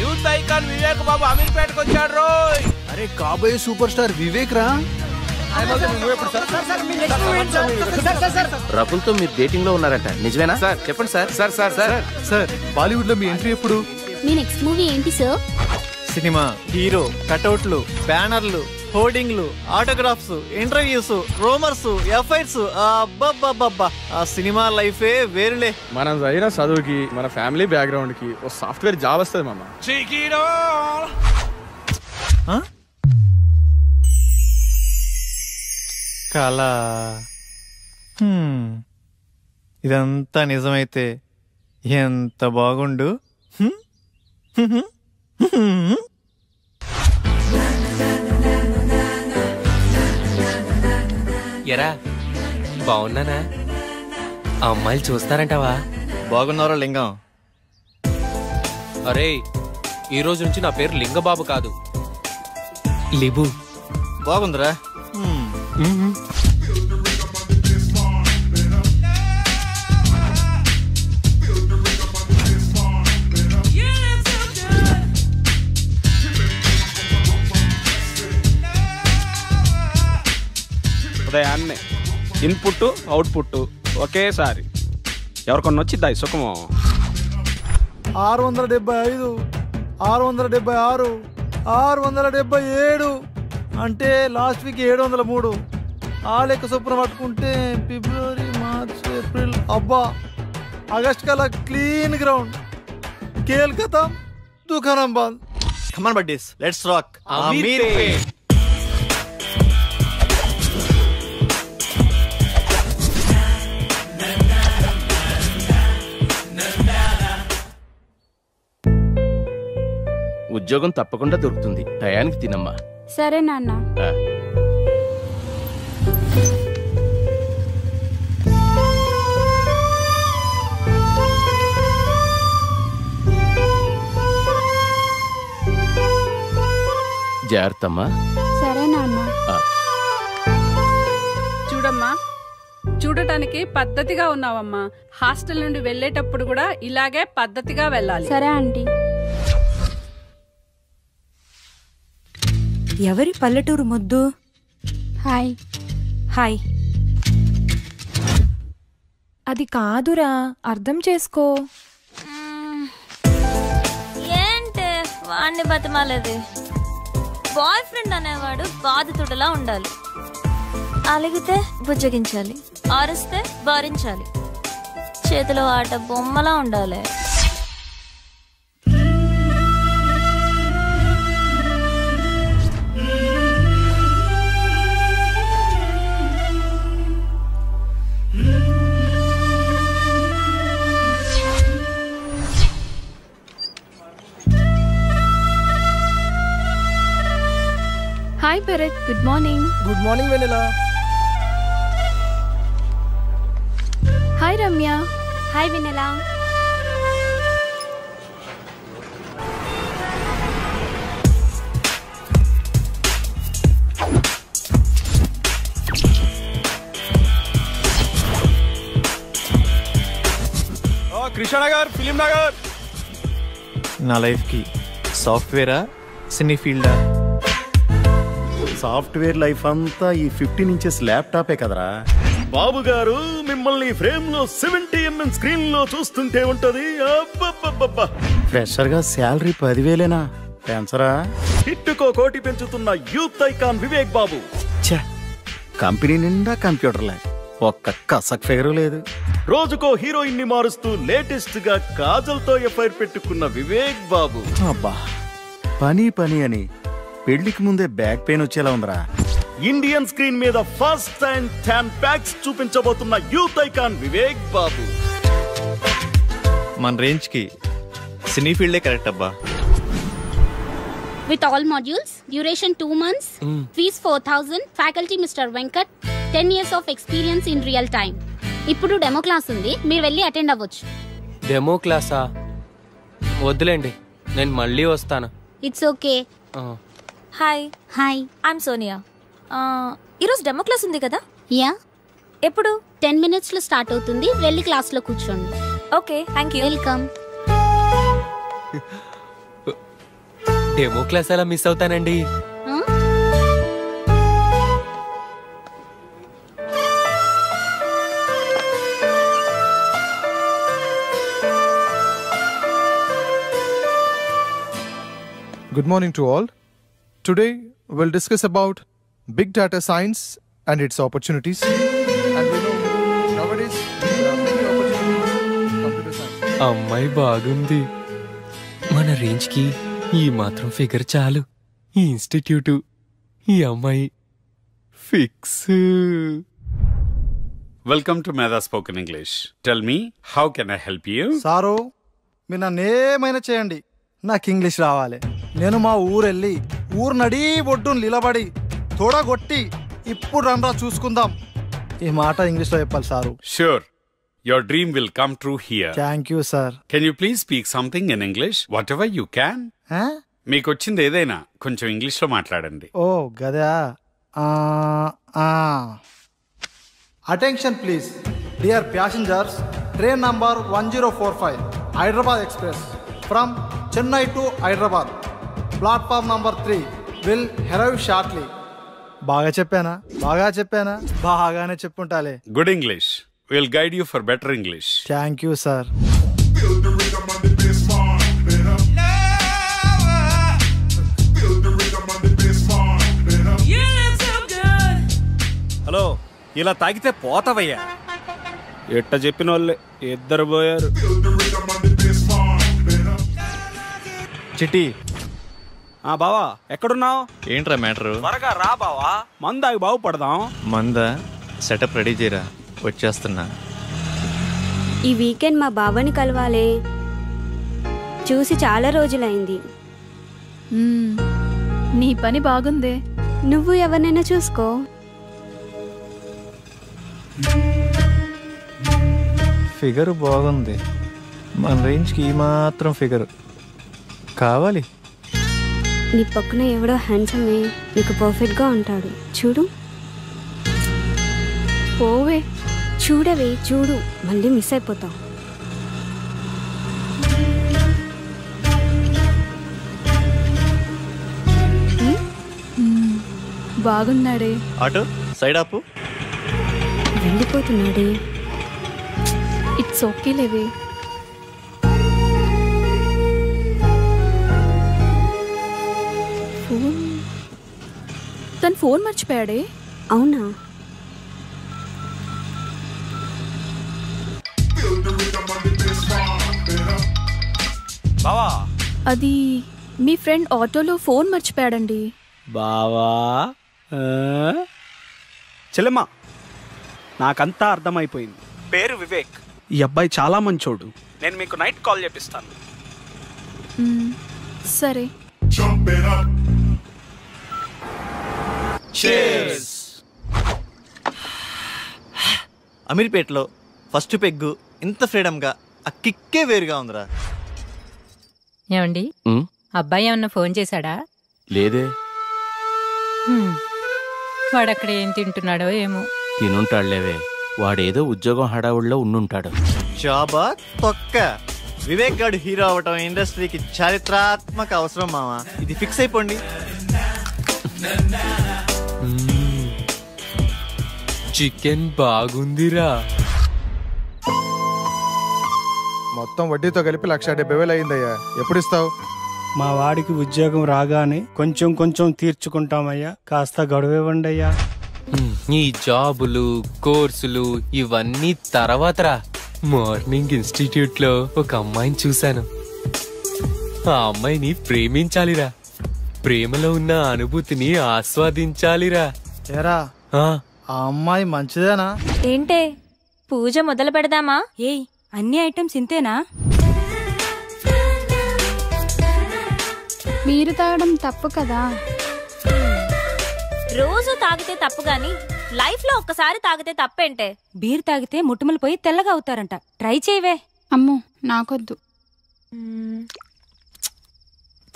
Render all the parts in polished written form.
Youth icon Vivek Babu అమీర్పేటకు వచ్చాడు రోయ్. అరే కాబోయే సూపర్ స్టార్ వివేక్ రా. రకుల్తో మీరు డేటింగ్ లో ఉన్నారంట, నిజమేనా? సార్ చెప్పండి sir. Sir sir sir sir Bollywood లో మీ ఎంట్రీ ఎప్పుడు? మీ నెక్స్ట్ మూవీ ఏంటి సార్? సినిమా, హీరో, కటౌట్లు, బ్యానర్లు, హోర్డింగ్లు, ఆటోగ్రాఫ్స్, ఇంటర్వ్యూస్, రోమర్స్, ఎఫ్ఐఆర్స్. అబ్బబ్బబ్బబ్బా, ఆ సినిమా లైఫే వేరులే. మనం చదివిన చదువుకి మన ఫ్యామిలీ బ్యాక్గ్రౌండ్ కి ఓ సాఫ్ట్వేర్ జాబ్ వస్తుంది మామ. కళ. ఇదంతా నిజమైతే ఎంత బాగుండు. ఎరా బాగున్నానా? ఆ అమ్మాయిలు చూస్తారంటావా? బాగున్నారా లింగం? అరే ఈ రోజు నుంచి నా పేరు లింగబాబు కాదు, లిబు. బాగుందిరా. ఉదయాన్నే ఇన్పుట్ అవుట్పుట్ ఒకేసారి ఎవరికొన్న వచ్చిద్దా ఈ సుఖము? 675, 676, 677 అంటే లాస్ట్ వీక్ 703. ఆ లెక్క చొప్పున పట్టుకుంటే ఫిబ్రవరి, మార్చ్, ఏప్రిల్, అబ్బా ఆగస్ట్ కల్లా క్లీన్ గ్రౌండ్. కేల్ ఖతం, దుకాణం బంద్. కమాన్ బడ్డీస్, లెట్స్ రాక్. ఉద్యోగం తప్పకుండా దొరుకుతుంది, టయానికి తినమ్మా. సరే నాన్న. జాగ్రత్తమ్మా. సరే నాన్న. చూడమ్మా, చూడటానికి పద్ధతిగా ఉన్నావమ్మా. హాస్టల్ నుండి వెళ్ళేటప్పుడు కూడా ఇలాగే పద్ధతిగా వెళ్ళాలి. సరే ఆంటీ. ఎవరి పల్లెటూరు ముద్దు? హాయ్. హాయ్. అది కాదురా, అర్థం చేసుకో. ఏంటే వాడిని బతిమాలేది? బాయ్ ఫ్రెండ్ అనేవాడు బాధితుడిలా ఉండాలి. అలిగితే బుజ్జగించాలి, ఆరిస్తే భరించాలి, చేతిలో ఆట బొమ్మలా ఉండాలి. Hi Bharat, good morning. Good morning వెన్నెలా. హాయ్ రమ్య. హాయ్ వెన్నెలా. కృష్ణనగర్, ఫిలిం నగర్. నా లైఫ్కి సాఫ్ట్వేరా, సినీ ఫీల్డా? సాఫ్ట్వేర్ లైఫ్ అంతా ఈ 15 ఇంచెస్ ల్యాప్టాపే కదరా బాబు గారు. మిమ్మల్ని ఫ్రేమ్ లో 70mm స్క్రీన్ లో చూస్తుంటే ఉంటది. ఫ్రెషర్ గా శాలరీ 10,000 పెంచరా? హిట్టుకో కోటి పెంచుతున్న యూత్ ఐకాన్ వివేక్ బాబు. కంపెనీ నిండా కంప్యూటర్లే, ఒక్క కసక్ ఫిగరు లేదు. రోజుకో హీరోయిన్ ని మారుస్తూ లేటెస్ట్ గా కాజల్ తో ఎఫ్ఐఆర్ పెట్టుకున్న వివేక్ బాబు. అబ్బా పని పని అని పెళ్లికి ముందే బ్యాక్ పెయిన్ వచ్చేలా ఉందిరా. ఇండియన్ స్క్రీన్ మీద ఫస్ట్ అండ్ 10 ప్యాక్స్ చూపించబోతున్న యూత్ ఐకాన్ వివేక్ బాబు. మన రేంజ్ కి సినీ ఫీల్డే కరెక్ట్ అబ్బా. With all modules, duration 2 months, fees 4,000, faculty Mr. Venkat, 10 years of experience in real time. ఇప్పుడు డెమో క్లాస్ ఉంది, మీరు వెళ్ళి అటెండ్ అవ్వచ్చు. డెమో క్లాసా? వద్దులేండి, నేను మళ్ళీ వస్తాను. It's okay. Hi. Hi, I'm Sonia. ఈరోజు డెమో క్లాస్ ఉంది కదా? యా. ఎప్పుడు? 10 minutes లో స్టార్ట్ అవుతుంది, వెళ్ళి క్లాస్ లో కూర్చోండి. Okay, thank you. Welcome. Demo class అలా మిస్ అవుతానండి. Good morning to all. Today we'll discuss about big data science and its opportunities. And we know nowadays there are many opportunities in computer science. అమ్మాయి బాగుంది. మన range కి ఈ మాత్రం figure చాలు. ఈ ఇన్స్టిట్యూట్, ఈ అమ్మాయి ఫిక్స్. వెల్కమ్ టు మేధా spoken English. Tell me, how can I help you? Sir, మీరు నన్ను ఏమైనా చేయండి, నాకు ఇంగ్లీష్ రావాలి. నేను మా ఊరెళ్ళి ఊరు నడి ఒడ్డును నిలబడి తోడగొట్టి ఇప్పుడు రండ్రా చూసుకుందాం ఈ మాట ఇంగ్లీష్లో చెప్పాలి sir. Sure. Your dream will come true here. Thank you sir. Can you please speak something in English? Whatever you can. మీకు వచ్చింది ఏదైనా కొంచెం ఇంగ్లీష్లో మాట్లాడండి. ఓ గదా. Attention please dear passengers, train number 1045 Hyderabad express from Chennai to Hyderabad platform number 3 will arrive shortly. బాగా చెప్పానా? బాగానే చెప్పుంటాలే. Good English. We'll guide you for better English. Thank you sir. Hello, ఇలా తాగితే పోతావయ్యా. ఎట్ట చెప్పిన వాళ్ళే ఇద్దరు పోయారు. చిట్టి. బావా ఎక్కడున్నావు? ఏంట్రా మ్యాటర్? త్వరగా రా బావా, మందాగి బాగుపడదాం. మందా సెటప్ రెడీ చేయరా, వచ్చేస్తున్నా. ఈ వీకెండ్ మా బాబాని కలవాలే, చూసి చాలా రోజులైంది. నీ పని బాగుందే. నువ్వు ఎవరినైనా చూసుకో. ఫిగర్ బాగుంది, మన రేంజ్కి ఈ మాత్రం ఫిగర్ కావాలి. నీ పక్కన ఎవడో హ్యాండ్సమే నీకు పర్ఫెక్ట్గా ఉంటాడు, చూడు. పోవే, చూడవే, చూడు, మళ్ళీ మిస్ అయిపోతావు. బాగున్నాడే. ఆటో సైడ్ ఆపు. వెళ్ళిపోతున్నాడే. ఇట్స్ ఓకే లేవే. తను ఫోన్ మర్చిపోయాడే. అవునా? బావా, అది మీ ఫ్రెండ్ ఆటోలో ఫోన్ మర్చిపోయాడండి. బావా చెల్లెమ్మ, నాకంతా అర్థమైపోయింది. పేరు వివేక్. ఈ అబ్బాయి చాలా మంచోడు. నేను మీకు నైట్ కాల్ చేపిస్తాను. సరే. అమీర్పేటలో ఫస్ట్ పెగ్గు ఇంత ఫ్రీడమ్గా ఆ కిక్కే వేరుగా ఉందిరా. ఏమండి, అబ్బాయి ఏమన్నా ఫోన్ చేశాడా? లేదే. వాడక్కడ ఏం తింటున్నాడో ఏమో. తినుంటాడులేవే, వాడేదో ఉద్యోగం హడావుడిలో ఉండుంటాడు. జాబా తొక్క. వివేక్ గాడు హీరో అవటం ఇండస్ట్రీకి చారిత్రాత్మక అవసరం మావా. ఇది ఫిక్స్ అయిపోండి. చికెన్ బాగుందిరా. మొత్తం వడ్డీతో కలిపి 1,70,000 అయిందయ్యా. ఎప్పుడు ఇస్తావు? మా వాడికి ఉద్యోగం రాగానే కొంచెం కొంచెం తీర్చుకుంటామయ్యా, కాస్త గడువివ్వండి అయ్యా. ఈ జాబులు, కోర్సులు ఇవన్నీ తర్వాతరా. మార్నింగ్ ఇన్స్టిట్యూట్ లో ఒక అమ్మాయిని చూశాను. ఆ అమ్మాయిని ప్రేమించాలిరా. ప్రేమలో ఉన్న అనుభూతిని ఆస్వాదించాలిరా. ఏరా, ఆ అమ్మాయి మంచిదేనా? ఏంటే, పూజ మొదలు పెడదామా? ఏయ్, అన్ని ఐటమ్స్ ఇంతేనా? మీరు తాగడం తప్పు కదా. రోజు తాగితే తప్పు గాని లైఫ్ లో ఒక్కసారి తాగితే తప్పేంటే? బీర్ తాగితే ముట్టుమలు పోయి తెల్లగా అవుతారంట. ట్రై చేయవే. అమ్మో, నాకొద్దు.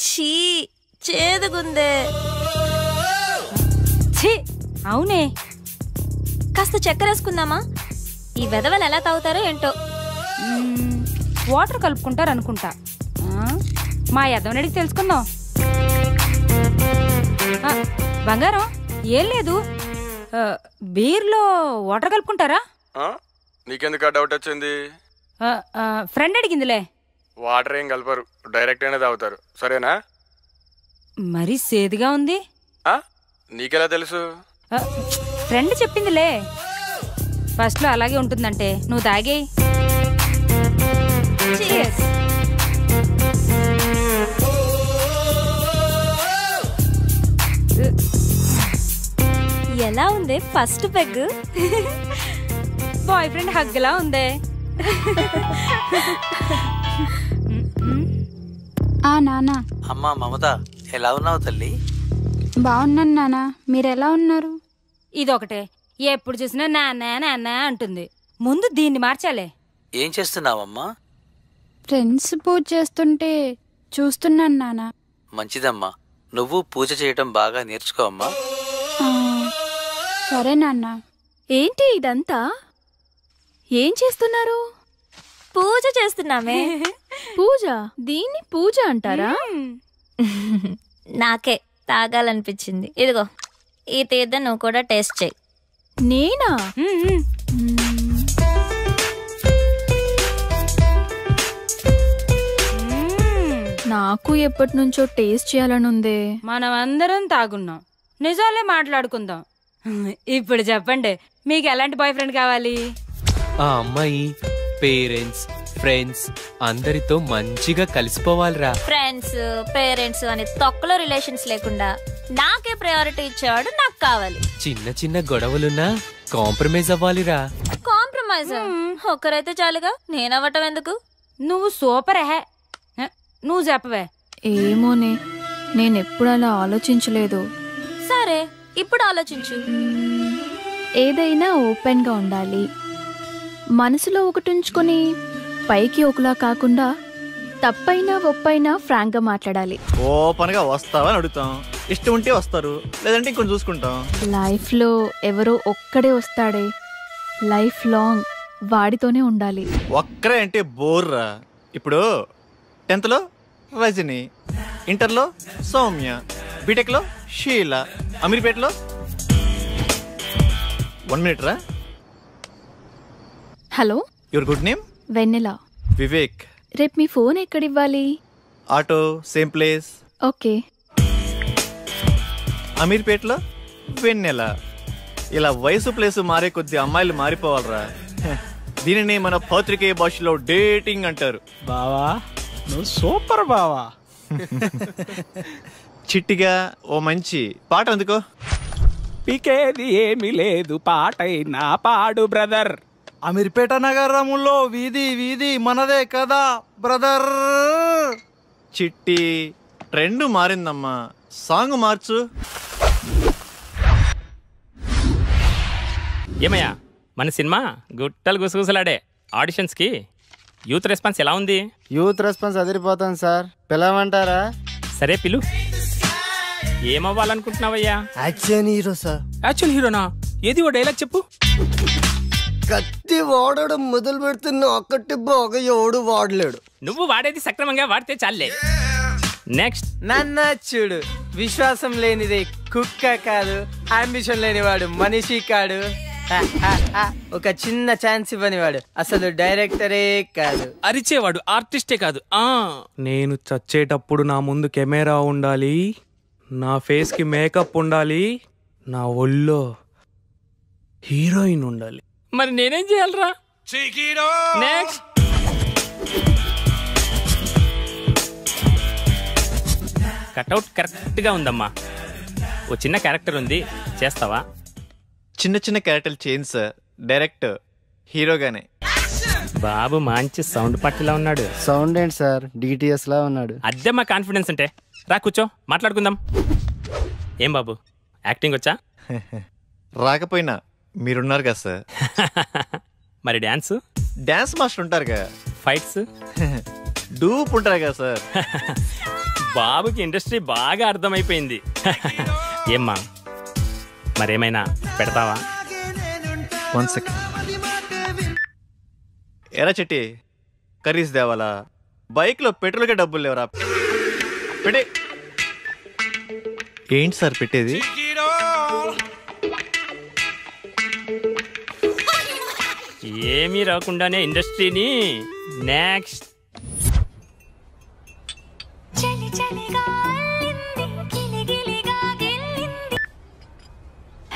ఛీ, చేదుగుందే. ఛీ, అవునే. కాస్త చక్కెర వేసుకుందామా? ఈ వెధవలు ఎలా తాగుతారో ఏంటో. వాటర్ కలుపుకుంటారు అనుకుంటా. మా యదవనడికి తెలుసుకుందాం. బంగారం ఏం లేదు, బీర్లో వాటర్ కలుపుకుంటారా? నీకెందుకు ఆ డౌట్ వచ్చింది? ఫ్రెండ్ అడిగిందిలే. వాటర్ ఏం కలపరు, డైరెక్ట్ అయినా తాగుతారు. సరేనా? మరి సేదుగా ఉంది. నీకెలా తెలుసు? ఫ్రెండ్ చెప్పిందిలే. ఫస్ట్ లో అలాగే ఉంటుందంటే నువ్వు తాగేయి. ఎలా ఉంది ఫస్ట్ పెగ్? బాయ్ ఫ్రెండ్ హగ్లా ఉందే. నానా. అమ్మా మమత, ఎలా ఉన్నావు తల్లి? బాగున్నాను నానా, మీరెలా ఉన్నారు? ఇదొకటే, ఎప్పుడు చూసినా నాన్న నాన్న అంటుంది. ముందు దీన్ని మార్చాలే. ఏం చేస్తున్నావమ్మా? ఫ్రెండ్స్ పూజ చేస్తుంటే చూస్తున్నాను నానా. మంచిదమ్మా, నువ్వు పూజ చేయటం బాగా నేర్చుకో అమ్మా. సరే నాన్న. ఏంటి ఇదంతా? ఏం చేస్తున్నారు? పూజ చేస్తున్నామే. పూజ? దీన్ని పూజ అంటారా? నాకే తాగాలనిపించింది. ఇదిగో ఈ తీర్థం నువ్వు కూడా టేస్ట్ చేయి. నేనా? నాకు ఎప్పటి నుంచో టేస్ట్ చేయాలనుందే. మనం అందరం తాగున్నాం, నిజాలే మాట్లాడుకుందాం. ఇప్పుడు చెప్పండి, మీకు ఎలాంటి బాయ్ ఫ్రెండ్ కావాలి? ఆ అమ్మాయి పేరెంట్స్ ఫ్రెండ్స్ అందరితో మంచిగా కలిసిపోవాలిరా. ఫ్రెండ్స్ పేరెంట్స్ అని తొక్కలో రిలేషన్స్ లేకుండా నాకే ప్రయారిటీ ఇచ్చేవాడు నాకు కావాలి. చిన్న చిన్న గొడవలున్నా కాంప్రమైజ్ అవ్వాలిరా. కాంప్రమైజ్? ఒక్కరైతే చాలుగా, నేనవ్వటం ఎందుకు? నువ్వు సూపర్ హే. నువ్వు చెప్పవే. ఏమోనే, నేనెప్పుడు అలా ఆలోచించలేదు. సరే ఇప్పుడు ఆలోచించు. ఏదైనా ఓపెన్ గా ఉండాలి, మనసులో ఒకటి ఉంచుకొని పైకి ఒకలా కాకుండా తప్పైనా ఒప్పైనా ఫ్రాంక్ గా మాట్లాడాలి. ఓపెన్ గా వస్తావని అడుగుతాం, ఇష్టం ఉంటే వస్తారు, లేదంటే ఇంకొంచెం చూసుకుంటాం. లైఫ్ లో ఎవరో ఒక్కడే వస్తాడే, లైఫ్ లాంగ్ వాడితోనే ఉండాలి. ఒక్కరే అంటే బోర్రా. ఇప్పుడు 10th లో రజని, ఇంటర్లో సౌమ్య, బీటెక్లో షీల, అమీర్పేటలో 1 minute రా. Hello, your good name? Vennela. Vivek. రేపు మీ ఫోన్ ఎక్కడివ్వాలి? Auto same place. ఓకే. అమీర్పేటలో వెన్నెల. ఇలా వయసు ప్లేసు మారే కొద్ది అమ్మాయిలు మారిపోవాలరా. దీనిని మన పత్రికే భాషలో డేటింగ్ అంటారు. బావా నువ్వు సూపర్ బావా. చిట్టిగా ఓ మంచి పాట అందుకో. పీకేది ఏమీ లేదు, పాటైనా పాడు బ్రదర్. అమీర్పేట నగరంలో వీధి వీధి మనదే కదా బ్రదర్. చిట్టి ట్రెండ్ మారిందమ్మా, సాంగ్ మార్చు. ఏమయ్యా, మన సినిమా గుట్టలు గుసగుసలాడే ఆడిషన్స్కి యూత్ రెస్పాన్స్ ఎలా ఉంది? యూత్ రెస్పాన్స్ అదిరిపోతుంది సార్, పిలవమంటారా? సరే పిలు. ఏమవ్వాలనుకుంటున్నావయ్యా? Action hero sir. యాక్షన్ హీరోనా? ఏది ఓ డైలాగ్ చెప్పు. కత్తి వాడడం మొదలు పెడుతున్న ఒక్కటి బాగా ఎవడు వాడలేడు. నువ్వు వాడేది సక్రమంగా వాడితే చాలే. నెక్స్ట్. నన్న చూడు, విశ్వాసం లేనిది కుక్క కాదు, అంబిషన్ లేనివాడు మనిషి కాడు, ఒక చిన్న ఛాన్స్ ఇవ్వనివాడు అసలు డైరెక్టరే కాదు. అరిచేవాడు ఆర్టిస్టే కాదు. నేను చచ్చేటప్పుడు నా ముందు కెమెరా ఉండాలి, నా ఫేస్ కి మేకప్ ఉండాలి, నా ఒళ్ళో హీరోయిన్ ఉండాలి. మరి నేనేం చేయాలరా? నెక్స్ట్. కట్అవుట్ కరెక్ట్ గా ఉందమ్మా. ఓ చిన్న క్యారెక్టర్ ఉంది, చేస్తావా? చిన్న చిన్న క్యారెక్టర్లు చేంజ్ సార్, డైరెక్ట్ హీరోగానే. బాబు మంచి సౌండ్ పట్టిలా ఉన్నాడు. సౌండ్ ఏంటి సార్, డిటిఎస్ లా ఉన్నాడు. అదే మా కాన్ఫిడెన్స్ అంటే. రా కూర్చో, మాట్లాడుకుందాం. ఏం బాబు, యాక్టింగ్ వచ్చా? రాకపోయినా మీరున్నారు కదా సార్. మరి డాన్స్? డాన్స్ మాస్టర్ ఉంటారు కదా. ఫైట్స్? డూప్ ఉంటారు కదా సార్. బాబుకి ఇండస్ట్రీ బాగా అర్థమైపోయింది. ఏమ్మా, మరేమైనా పెడతావా? 1 second. ఎరా చెట్టి, కర్రీస్ దేవాలా? బైక్లో పెట్రోల్కే డబ్బులు లేవరా. పెట్టి ఏంటి సార్ పెట్టేది? ఏమీ రాకుండానే ఇండస్ట్రీని next.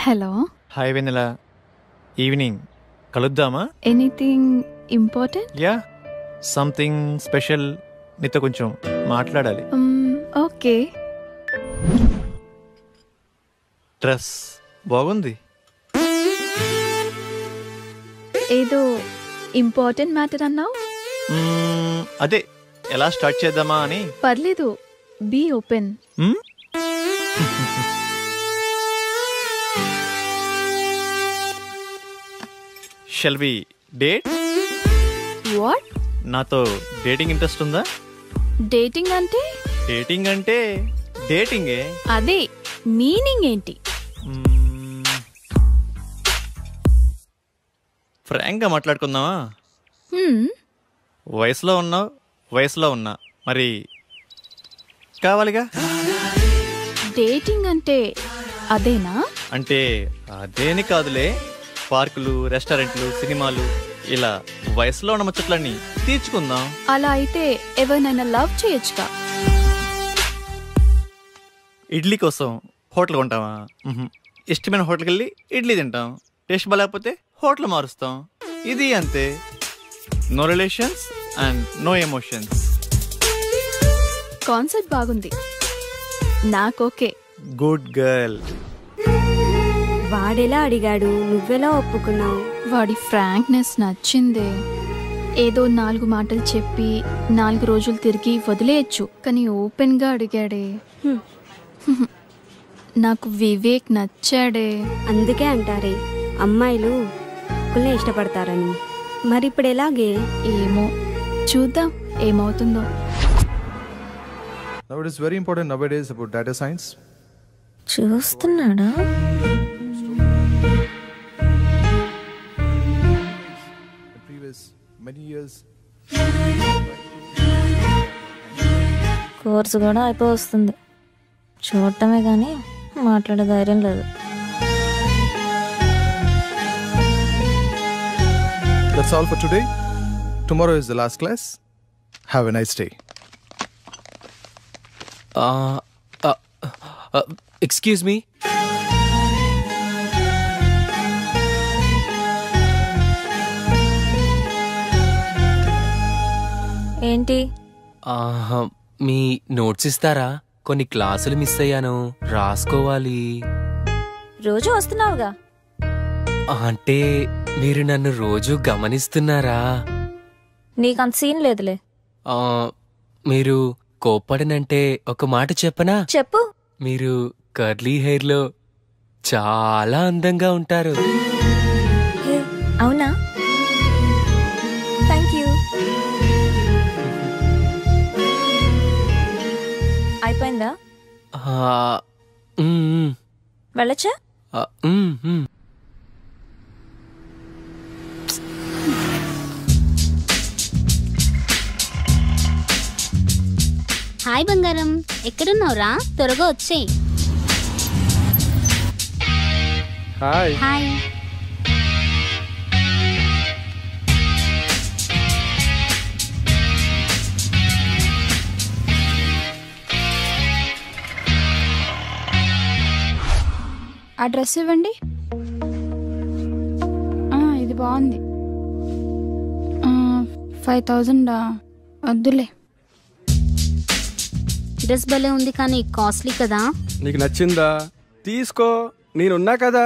Hello. Hi Vennela, evening కలుద్దామా? Anything important? Yeah, something special. నీతో కొంచెం మాట్లాడాలి. ఓకే. డ్రెస్ బాగుంది. ఏదో ఇంపార్టెంట్ మ్యాటర్ అన్నావు. అదే ఎలా స్టార్ట్ చేద్దామా అని. పర్లేదు, be open. Shall we date? What? నాతో డేటింగ్ ఇంట్రెస్ట్ ఉందా? డేటింగ్ అంటే? డేటింగ్ అంటే డేటింగే. అదే మీనింగ్ ఏంటి? ఫ్రాంక్ గా మాట్లాడుకుందామా? వయసులో ఉన్నావు, వయసులో ఉన్నా, మరి కావాలిగా. డేటింగ్ అంటే అదేనా? అంటే అదేని కాదులే. పార్కులు, రెస్టారెంట్లు, సినిమాలు, ఇలా వయసులో ఉన్న ముచ్చట్లన్నీ తీర్చుకుందాం. అలా అయితే ఎవరినైనా లవ్ చేయొచ్చుగా. ఇడ్లీ కోసం హోటల్ కొంటావా? ఇష్టమైన హోటల్కి వెళ్ళి ఇడ్లీ తింటాం. టేస్ట్ బాగాలేకపోతే హోటల్ మారుస్తాం. ఇది అంతే. No relations and no emotions. Concept బాగుంది, నాకోకే. Good girl. వాడెలా అడిగాడు, నువ్వెలా ఒప్పుకున్నావు? వాడి ఫ్రాంక్నెస్ నచ్చిందే. ఏదో 4 మాటలు చెప్పి 4 రోజులు తిరిగి వదిలేయచ్చు, కానీ ఓపెన్ గా అడిగాడే. నాకు వివేక్ నచ్చాడే. అందుకే అంటారే అమ్మాయిలు ఒక్కళ్ళే ఇష్టపడతారని. మరి ఇప్పుడు ఎలాగే? ఏమో, చూద్దాం ఏమవుతుందో. Now it is very important nowadays about data science. చూస్తున్నాడా? కోర్సు కూడా అయిపోయి వస్తుంది. చూడటమే కానీ మాట్లాడే ధైర్యం లేదు. That's all for today. Tomorrow is the last class. Have a nice day. Excuse me. ఏంటి? మీ నోట్స్ ఇస్తారా? కొన్ని క్లాసులు మిస్ అయ్యాను, రాసుకోవాలి. రోజు వస్తున్నావుగా. అంటే మీరు నన్ను రోజు గమనిస్తున్నారా? నీకంత సీన్ లేదులే. మీరు కోప్పడనంటే ఒక మాట చెప్పనా? చెప్పు. మీరు కర్లీ హెయిర్ లో చాలా అందంగా ఉంటారు. అవునా? Thank you. అయిపోయిందా? వెళ్ళచ్చా? హాయ్ బంగారం, ఎక్కడున్నావురా? త్వరగా వచ్చేయ్. హాయ్. హాయ్. ఆ డ్రెస్ ఇవ్వండి. ఇది బాగుంది. 5000 వద్దులే. డ్రెస్ భలే ఉంది కానీ కాస్ట్లీ కదా. నీకు నచ్చిందా? తీసుకో, నేనున్నా కదా.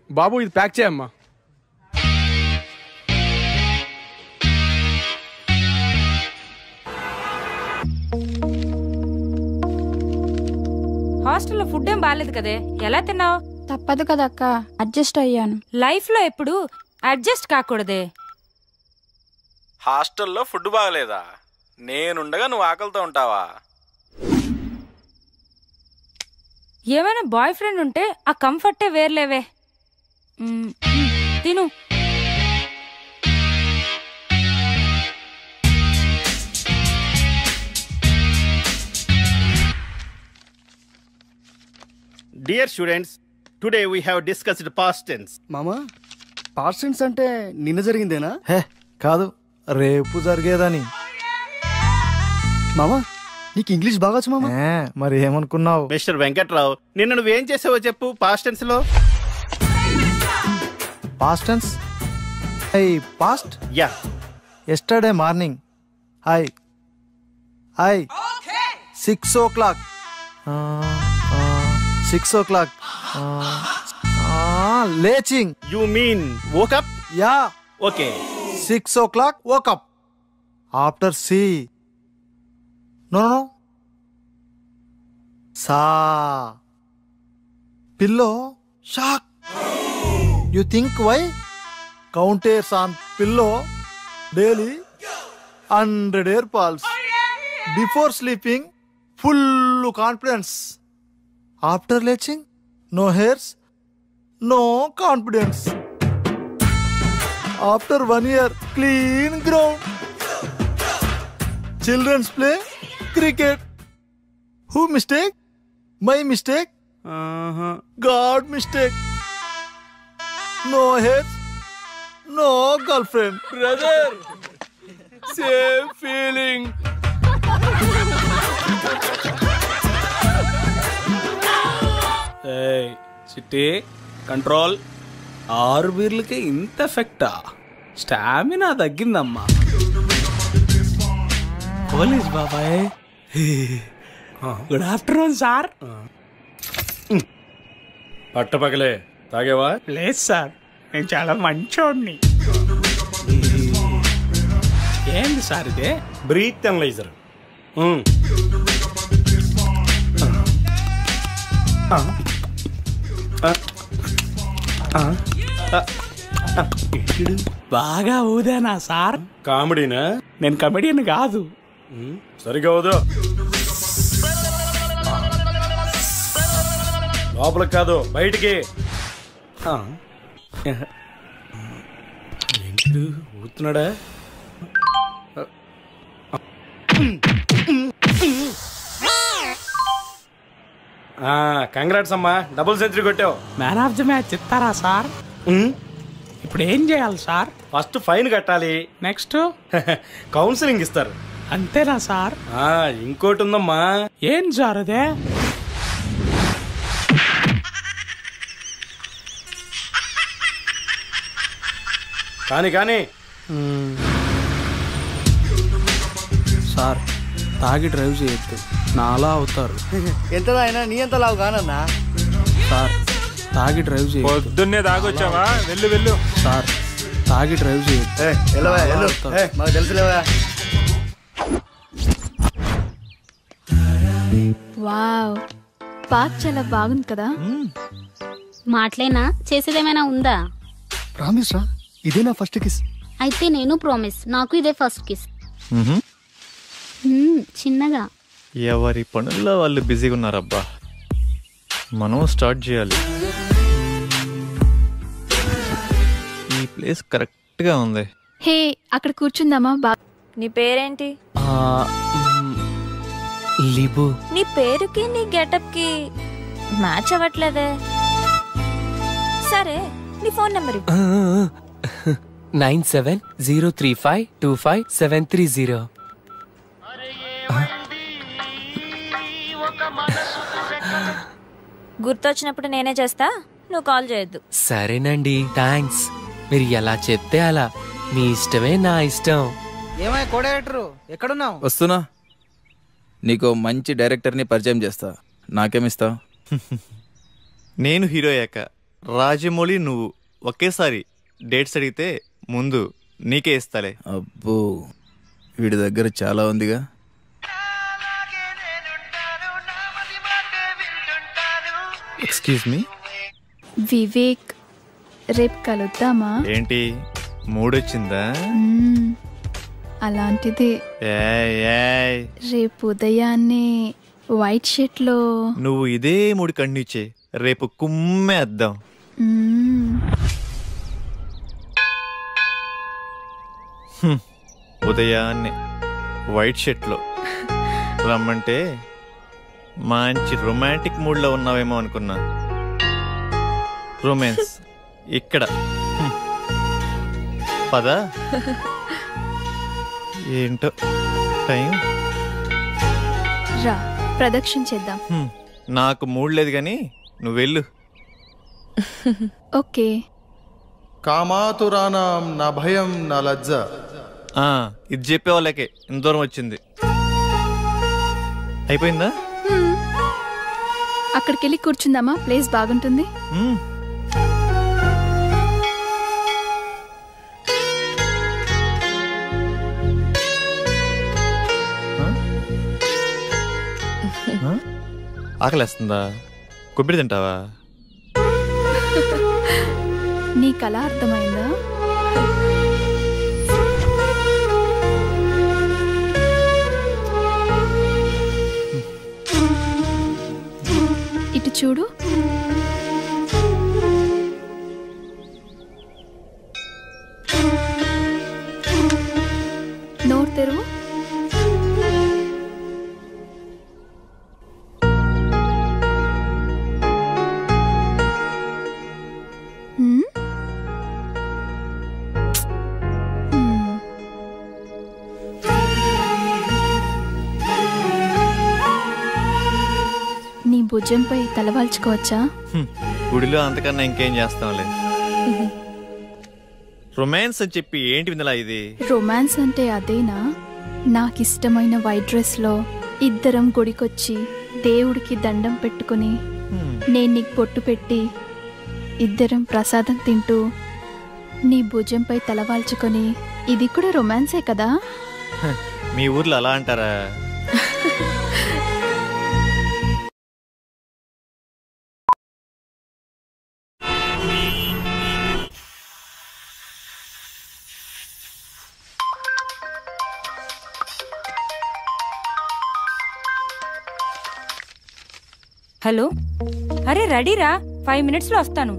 బాబు ఇది ప్యాక్ చేయమ్మా. హాస్టల్లో ఫుడ్ ఏం బాగాలేదు కదే, ఎలా తిన్నావు? తప్పదు కదక్క, అడ్జస్ట్ అయ్యాను. లైఫ్ లో ఎప్పుడు అడ్జస్ట్ కాకూడదే. హాస్టల్లో ఫుడ్ బాగలేదా? నేనుండగా నువ్వు ఆకలితో ఉంటావా? ఏమైనా బాయ్ ఫ్రెండ్ ఉంటే ఆ కంఫర్టే వేర్లేవే. తిను. Dear students, today we have discussed past tense. మామా పాస్ట్ టెన్స్ అంటే నిన్న జరిగిందేనా? హే కాదు, రేపు జరిగేదని. మామా నీకు ఇంగ్లీష్ బాగా వచ్చు మామా. మరి ఏమనుకున్నావు? మిస్టర్ వెంకట్రావు, నిన్న నువ్వేం చేసావో చెప్పు పాస్ట్ టెన్స్ లో. Past tense. Past yeah. Yesterday morning. 6 o'clock. 6 o'clock. లేచింగ్. You mean woke up? Yeah. Okay. 6 o'clock woke up. After C. No. Sa. Pillow. Shock. You think why? Counters on pillow daily 100 air pulse. Before sleeping, full confidence. After leaching, no hairs, no confidence. After 1 year, clean ground. Children's play cricket. Who mistake? My mistake? God mistake. No hairs, no girlfriend. Brother, same feeling. చిట్టి control. 6 బీర్లకి ఇంత ఎఫెక్టా? Stamina తగ్గిందమ్మా. Police బాబాయ్. Good afternoon sir. పట్టపగలే తాగేవా? లేదు sir, నేను చాలా మంచోడిని. ఏంది sir ఇదే? Breath analyser. బాగా ఊదేనా సార్? కామెడీనా? నేను కమెడియన్ కాదు. సరిగా ఊదు. లోపలికి కాదు, బయటికి. ఏంటి ఊతున్నాడా? కంగ్రాట్స్ అమ్మా, డబుల్ సెంచరీ కొట్టావు. మ్యాన్ ఆఫ్ ది మ్యాచ్ ఇస్తారా సార్? ఇప్పుడు ఏం చేయాలి సార్? ఫస్ట్ ఫైన్ కట్టాలి. నెక్స్ట్ కౌన్సిలింగ్ ఇస్తారు. అంతేనా సార్? ఇంకోటి ఉందమ్మా. ఏం సార్ అదే? కానీ సార్, తాగి డ్రైవ్ చేయొద్దు, నాలా అవుతారు. ఎంతలా అయినా నీ ఎంత లావు కానన్నా. సార్, తాగి డ్రైవ్ చేయొద్దు. పొద్దున్నే తాగొచ్చావా? వెళ్ళు. సార్, తాగి డ్రైవ్ చేయొద్దు. మాకు తెలుసులేవా. వావ్, పార్క్ చాలా బాగుంది కదా. మాటలేనా, చేసేదేమైనా ఉందా? ప్రామిస్ రా, ఇదే నా ఫస్ట్ కిస్. అయితే నేను ప్రామిస్, నాకు ఇదే ఫస్ట్ కిస్. చిన్నగా. ఎవరి పనుల్లో వాళ్ళు బిజీగా ఉన్నారబ్బా. మనం స్టార్ట్ చేయాలి. ఈ ప్లేస్ కరెక్ట్గా ఉంది. హే, అక్కడ కూర్చుందామా? నీ పేరేంటి? లిబు. నీ పేరుకి నీ గెటప్ కి మ్యాచ్ అవ్వట్లేదే. సరే, నీ ఫోన్ నెంబర్ 9703525730. గుర్తొచ్చినప్పుడు నేనే చేస్తా, నువ్వు కాల్ చేయొద్దు. సరేనండి, థ్యాంక్స్. మీరు ఎలా చెప్తే అలా. మీ ఇష్టమే నా ఇష్టం. ఏమై కో డైరెక్టర్, ఎక్కడున్నావు? వస్తున్నా. నీకు మంచి డైరెక్టర్ని పరిచయం చేస్తా. నాకేమిస్తావు? నేను హీరో అయ్యాక రాజమౌళి నువ్వు ఒకేసారి డేట్స్ అడిగితే ముందు నీకే ఇస్తాలే. అబ్బో, వీడి దగ్గర చాలా ఉందిగా. Excuse me. వివేక్, రేపు కలుద్దామా? ఏంటి మూడొచ్చిందా? అలాంటిదే. రేపు ఉదయాన్నే వైట్ షర్ట్ లో. నువ్వు ఇదే మూడు కండిచే, రేపు కుమ్మే అద్దాం. ఉదయాన్నే వైట్ షర్ట్ లో రమ్మంటే మంచి రొమాంటిక్ మూడ్లో ఉన్నావేమో అనుకున్నా. రొమాన్స్ ఇక్కడ. పదా ఏంటో టైం. రా ప్రదక్షిణ చేద్దాం. నాకు మూడ్ లేదు కానీ నువ్వు వెళ్ళు. ఓకే. కామాతురానాం నా భయం నా లజ్జ. ఇది చెప్పే వాళ్ళకే ఇంత దూరం వచ్చింది. అయిపోయిందా? అక్కడికి వెళ్ళి కూర్చుందామా? ప్లేస్ బాగుంటుంది. ఆకలేస్తుందా? కొబ్బరి తింటావా? నీకు అలా అర్థమైందా? ఇటు చూడు. నోరు తెరువు. నీ భుజంపై తలవాల్చుకోవచ్చా? గుడిలో అంతకన్నా ఇంకేం చేస్తాంలే. రొమాన్స్ అని చెప్పి ఏంటి విందలా ఇది? రొమాన్స్ అంటే అదేనా? నాకిష్టమైన వైట్ డ్రెస్లో ఇద్దరం గుడికొచ్చి దేవుడికి దండం పెట్టుకుని నేను నీకు పొట్టు పెట్టి ఇద్దరం ప్రసాదం తింటూ నీ భుజంపై తలవాల్చుకొని, ఇది కూడా రొమాన్సే కదా? మీ ఊర్లో అలా అంటారా? హలో, అరే రెడీరా, 5 minutesలో వస్తాను.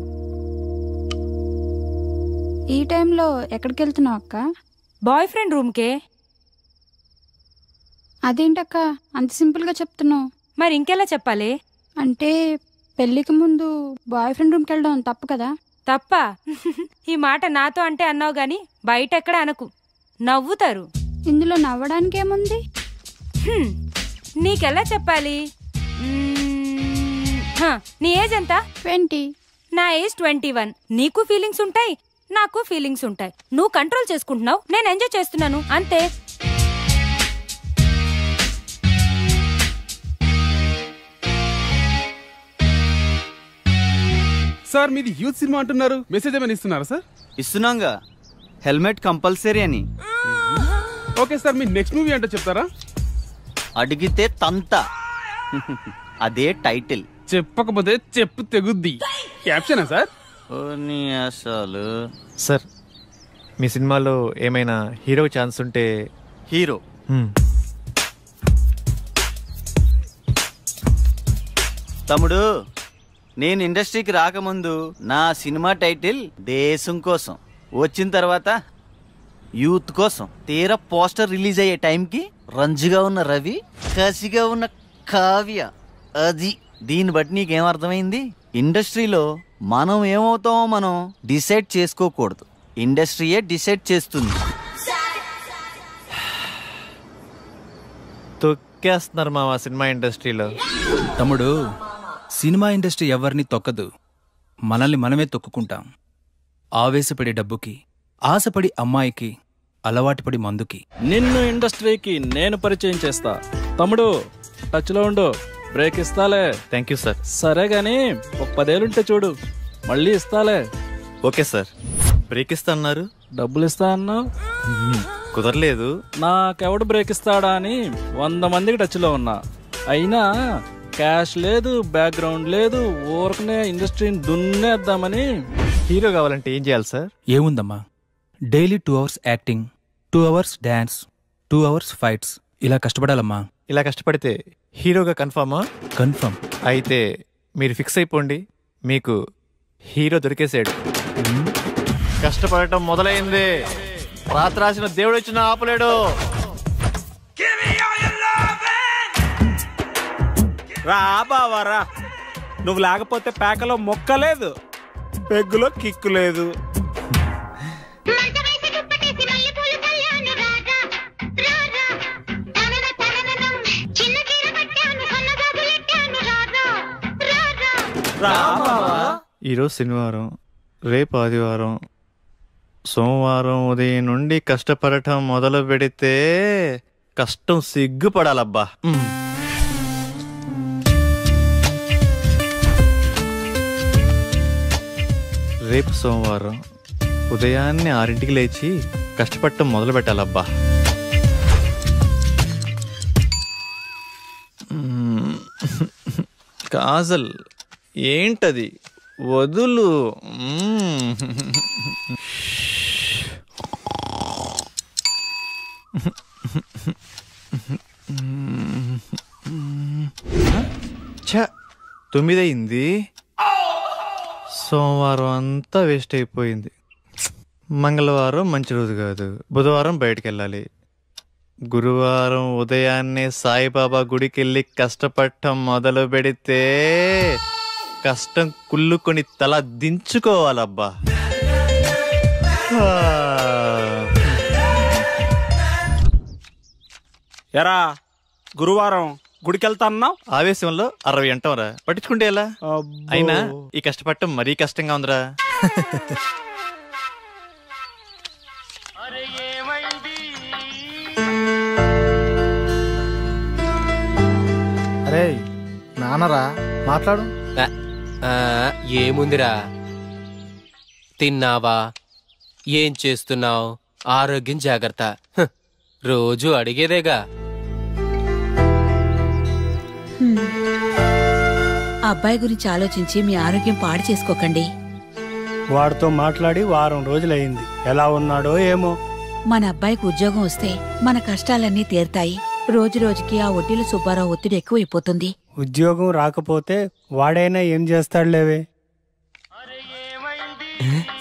ఈ టైంలో ఎక్కడికి వెళ్తున్నావు అక్క? Boy friend రూమ్కే. అదేంటక్క అంత సింపుల్గా చెప్తున్నావు? మరి ఇంకెలా చెప్పాలి? అంటే పెళ్ళికి ముందు బాయ్ ఫ్రెండ్ రూమ్కి వెళ్ళడం తప్పు కదా? తప్ప? ఈ మాట నాతో అంటే అన్నావు గాని బయట ఎక్కడ అనకు, నవ్వుతారు. ఇందులో నవ్వడానికి ఏముంది? నీకెలా చెప్పాలి? నీ ఏజ్ ఎంత? 20. నా ఏజ్ 21. నీకు ఫీలింగ్స్ ఉంటాయి, నాకు ఫీలింగ్స్ ఉంటాయి. నువ్వు కంట్రోల్ చేసుకుంటున్నావు, నేను ఎంజాయ్ చేస్తున్నాను, అంతే. సార్ మీది యూత్ సినిమా అంటున్నారు, మెసేజ్ ఏమైనా ఇస్తున్నారా సార్? ఇస్తున్నాంగా, హెల్మెట్ కంపల్సరీ అని. ఓకే సార్, మీ నెక్స్ట్ మూవీ అంటే చెప్తారా? అడిగితే తంత, అదే టైటిల్. చెప్పకపోతే చెప్పు తెగుద్ది. క్యాప్షనా సార్? అసలు సార్, మీ సినిమాలో ఏమైనా హీరో ఛాన్స్ ఉంటే? హీరో తమ్ముడు, నేను ఇండస్ట్రీకి రాకముందు నా సినిమా టైటిల్ దేశం కోసం, వచ్చిన తర్వాత యూత్ కోసం. తీరా పోస్టర్ రిలీజ్ అయ్యే టైంకి రంజుగా ఉన్న రవి, కసిగా ఉన్న కావ్య. అది దీన్ని బట్టి నీకేం అర్థమైంది? ఇండస్ట్రీలో మనం ఏమవుతామో మనం డిసైడ్ చేసుకోకూడదు, ఇండస్ట్రీయే డిసైడ్ చేస్తుంది. తొక్కేస్తున్నారు మా సినిమా ఇండస్ట్రీలో. తమ్ముడు, సినిమా ఇండస్ట్రీ ఎవరిని తొక్కదు, మనల్ని మనమే తొక్కుకుంటాం. ఆవేశపడి డబ్బుకి, ఆశపడి అమ్మాయికి, అలవాటుపడి మందుకి. నిన్ను ఇండస్ట్రీకి నేను పరిచయం చేస్తా. తమ్ముడు టచ్లో ఉండు, బ్రేక్ ఇస్తాలే. Thank you sir. సరే గాని ఒక 10 ఏళ్ళుంటే చూడు, మళ్ళీ ఇస్తాలే. Okay sir. బ్రేక్ ఇస్తా అన్నారు, డబ్బులు ఇస్తా అన్నావు, కుదరలేదు. నాకెవడు బ్రేక్ ఇస్తాడా అని 100 మందికి టచ్లో ఉన్నా, అయినా క్యాష్ లేదు, బ్యాక్గ్రౌండ్ లేదు, ఊరకనే ఇండస్ట్రీని దున్నేద్దామని. హీరో కావాలంటే ఏం చేయాలి సార్? ఏముందమ్మా, daily 2 hours acting, 2 hours dance, 2 hours fights, ఇలా కష్టపడాలమ్మా. ఇలా కష్టపడితే హీరోగా కన్ఫర్మా? కన్ఫర్మ్. అయితే మీరు ఫిక్స్ అయిపోండి, మీకు హీరో దొరికేసాడు. కష్టపడటం మొదలైంది, రాత్రి రాసిన దేవుడు వచ్చిన ఆపలేడు. రా బావా రా. నువ్వు లేకపోతే పేకలో మొక్కలేదు, పెగ్గులో కిక్కు లేదు. ఈరోజు శనివారం, రేపు ఆదివారం, సోమవారం ఉదయం నుండి కష్టపడటం మొదలు పెడితే కష్టం సిగ్గుపడాలబ్బా. రేపు సోమవారం ఉదయాన్నే 6ంటికి లేచి కష్టపడటం మొదలు పెట్టాలబ్బా. కాజల్ ఏంటది, వదులు. ఛ, 9 అయింది. సోమవారం అంతా వేస్ట్ అయిపోయింది. మంగళవారం మంచి రోజు కాదు, బుధవారం బయటికి వెళ్ళాలి. గురువారం ఉదయాన్నే సాయిబాబా గుడికి వెళ్ళి కష్టపడటం మొదలు పెడితే కష్టం కుళ్ళుకొని తల దించుకోవాలబ్బా. ఎరా గురువారం గుడికెళ్తా అన్నావు, ఆవేశంలో 60 అంటాంరా, పట్టించుకుంటే ఎలా? అయినా ఈ కష్టపడటం మరీ కష్టంగా ఉందిరా. అరే నాన్నరా, మాట్లాడు. ఏముందిరా, తిన్నావా, ఏం చేస్తున్నావు, ఆరోగ్యం జాగ్రత్త, రోజు అడిగేదేగా. అబ్బాయి గురించి ఆలోచించి మీ ఆరోగ్యం పాడు చేసుకోకండి. వాడితో మాట్లాడి వారం రోజులైంది, ఎలా ఉన్నాడో ఏమో. మన అబ్బాయికి ఉద్యోగం వస్తే మన కష్టాలన్నీ తీరుతాయి. రోజు రోజుకి ఆ వడ్డీల సుబ్బారావు ఒత్తిడి ఎక్కువైపోతుంది. ఉద్యోగం రాకపోతే వాడైనా ఏం చేస్తాడులేవే.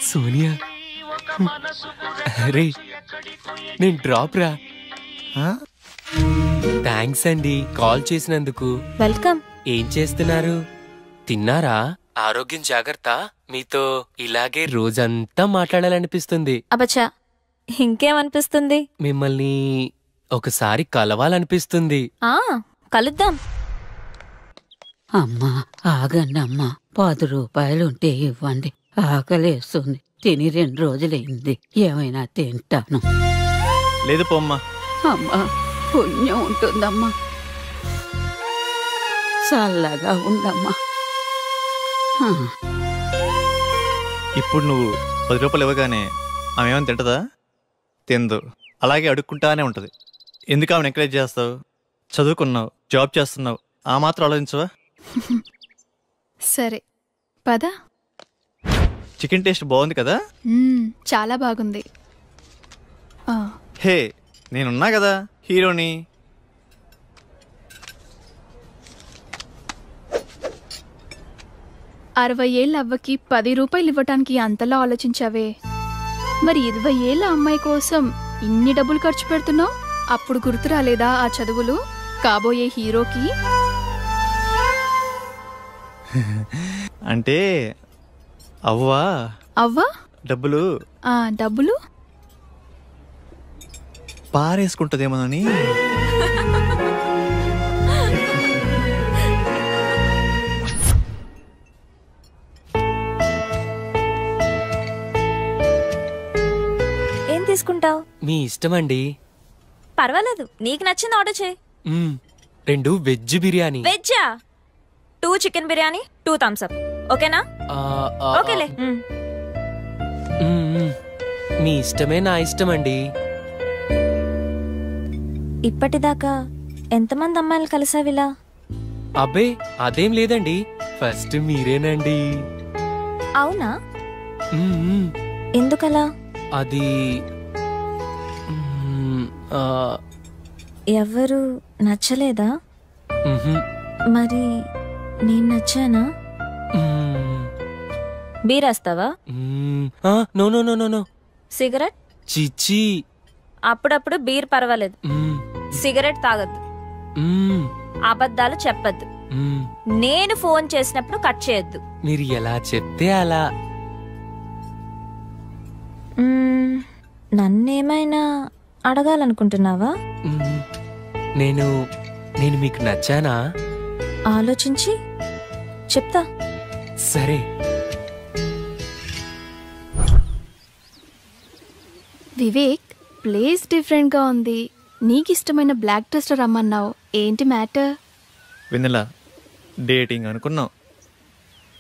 సోనియా, అరే నేను డ్రాప్ రా. థ్యాంక్స్ అండి కాల్ చేసినందుకు. వెల్కమ్. ఏం చేస్తున్నారు, తిన్నారా? ఆరోగ్యం జాగ్రత్త. మీతో ఇలాగే రోజంతా మాట్లాడాలనిపిస్తుంది. అబచ్చా, ఇంకేమనిపిస్తుంది? మిమ్మల్ని ఒకసారి కలవాలనిపిస్తుంది. కలుద్దాం. అమ్మా ఆగండి అమ్మా, 10 రూపాయలుంటే ఇవ్వండి, ఆకలేస్తుంది. తిని 2 రోజులైంది, ఏమైనా తింటాను. లేదు పోమ్మా. అమ్మా పుణ్యం ఉంటుందమ్మా, చల్లగా ఉండమ్మా. ఇప్పుడు నువ్వు 10 రూపాయలు ఇవ్వగానే ఆమె ఏమైనా తింటదా? తిందు, అలాగే అడుక్కుంటానే ఉంటది. ఎందుకు ఆమెను ఎంకరేజ్ చేస్తావు? చదువుకున్నావు, జాబ్ చేస్తున్నావు, ఆ మాత్రం ఆలోచించవా? సరే పద. చికెన్ టేస్ట్ బాగుంది కదా? చాలా బాగుంది. హే, నేనున్నా కదా హీరోని. ఏళ్ళ అవ్వకి 10 రూపాయలు ఇవ్వటానికి అంతలా ఆలోచించావే, మరి 20 ఏళ్ళ అమ్మాయి కోసం ఇన్ని డబ్బులు ఖర్చు పెడుతున్నావు? అప్పుడు గుర్తు రాలేదా ఆ చదువులు కాబోయే హీరోకి? అంటే అవ్వా డబ్బులు డబ్బులు పారేసుకుంటదేమోనని. ఏం తీసుకుంటావు? మీ ఇష్టమండి. పర్వాలేదు, నీకు నచ్చింది ఆర్డర్ చేయి. 2 వెజ్ బిర్యానీ. వెజ్జా? 2 చికెన్ బిర్యానీ, 2 థమ్స్ అప్. ఓకేనా? ఓకేలే. మీ ఇష్టమే నా ఇష్టమండి. ఇప్పటిదాకా ఎంతమంది అమ్మాయిలు కలిసావిలా? అబ్బే అదేం లేదండి, ఫస్ట్ మీరేనండి. అవునా? ఎందుకలా? అది ఎవరు నచ్చలేదా? మరి నేను నచ్చానా? బీరాస్తావా? No no no no no. Cigarette? చిచ్చి. అప్పుడప్పుడు బీర్ పర్వాలేదు, సిగరెట్ తాగద్దు, అబద్ధాలు చెప్పద్దు. నేను ఫోన్ చేసినప్పుడు కట్ చేయొద్దు. మీరు ఎలా చెప్తే అలా. నన్నేమైనా అడగాలనుకుంటున్నావా? నేను మీకు నచ్చానా? ఆలోచించి చెప్తా. సరే. వివేక్, ప్లేస్ డిఫరెంట్గా ఉంది. నీకు ఇష్టమైన బ్లాక్ డ్రెస్లో రమ్మన్నావు, ఏంటి మ్యాటర్? వెన్నెల, డేటింగ్ అనుకున్నాం.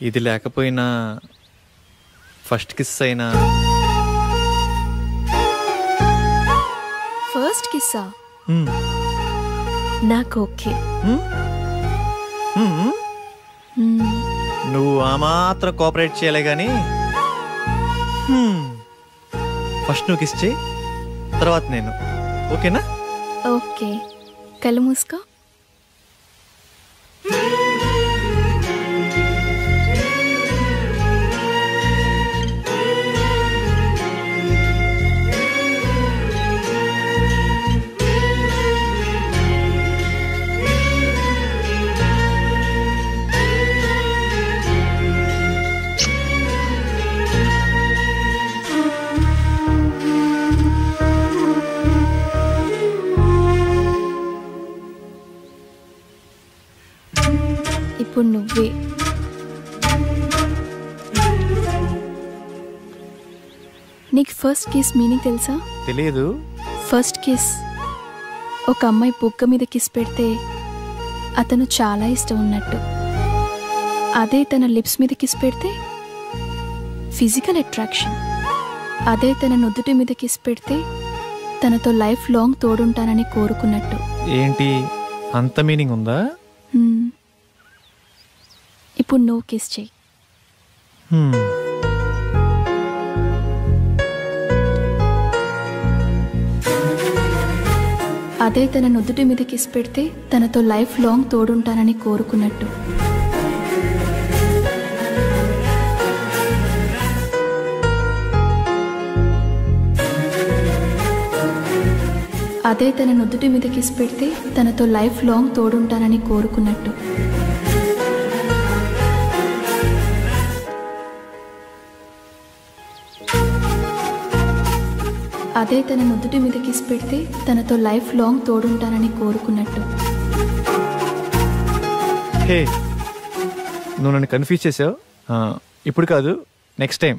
ఇది లేకపోయినా ఫస్ట్ కిస్ అయినా. ఫస్ట్ కిస్సా? నాకు ఓకే. నువ్వు ఆ మాత్రం కోఆపరేట్ చేయాలి కానీ ఫస్ట్ నువ్వు కిస్ చేయి, తర్వాత నేను. ఓకేనా? ఓకే. కళ్ళు మూసుకో. ఇప్పుడు నువ్వే. నీకు ఫస్ట్ కిస్ మీనింగ్ తెలుసా? తెలియదు. ఫస్ట్ కిస్, ఒక అమ్మాయి బుగ్గ మీద కిస్ పెడితే అతను చాలా ఇష్టం ఉన్నట్టు. అదే తన లిప్స్ మీద కిస్ పెడితే ఫిజికల్ అట్రాక్షన్. అదే తన నుదుటి మీద కిస్ పెడితే తనతో లైఫ్ లాంగ్ తోడుంటానని కోరుకున్నట్టు. ఏంటి అంత మీనింగ్ ఉందా? ఇప్పుడు నువ్వు కిస్ చెయ్యి. అదే తన నుదుటి మీద కిస్ పెడితే తనతో లైఫ్ లాంగ్ తోడుంటానని కోరుకున్నట్టు. అదే తన నుదుటి మీద కిస్ పెడితే తనతో లైఫ్ లాంగ్ తోడుంటానని కోరుకున్నట్టు. అదే తన నుదుటి మీద కిస్ పెడితే తనతో లైఫ్ లాంగ్ తోడుంటానని కోరుకున్నట్టు. హే, నువ్వు నన్ను కన్ఫ్యూజ్ చేసావు. ఇప్పుడు కాదు, నెక్స్ట్ టైం.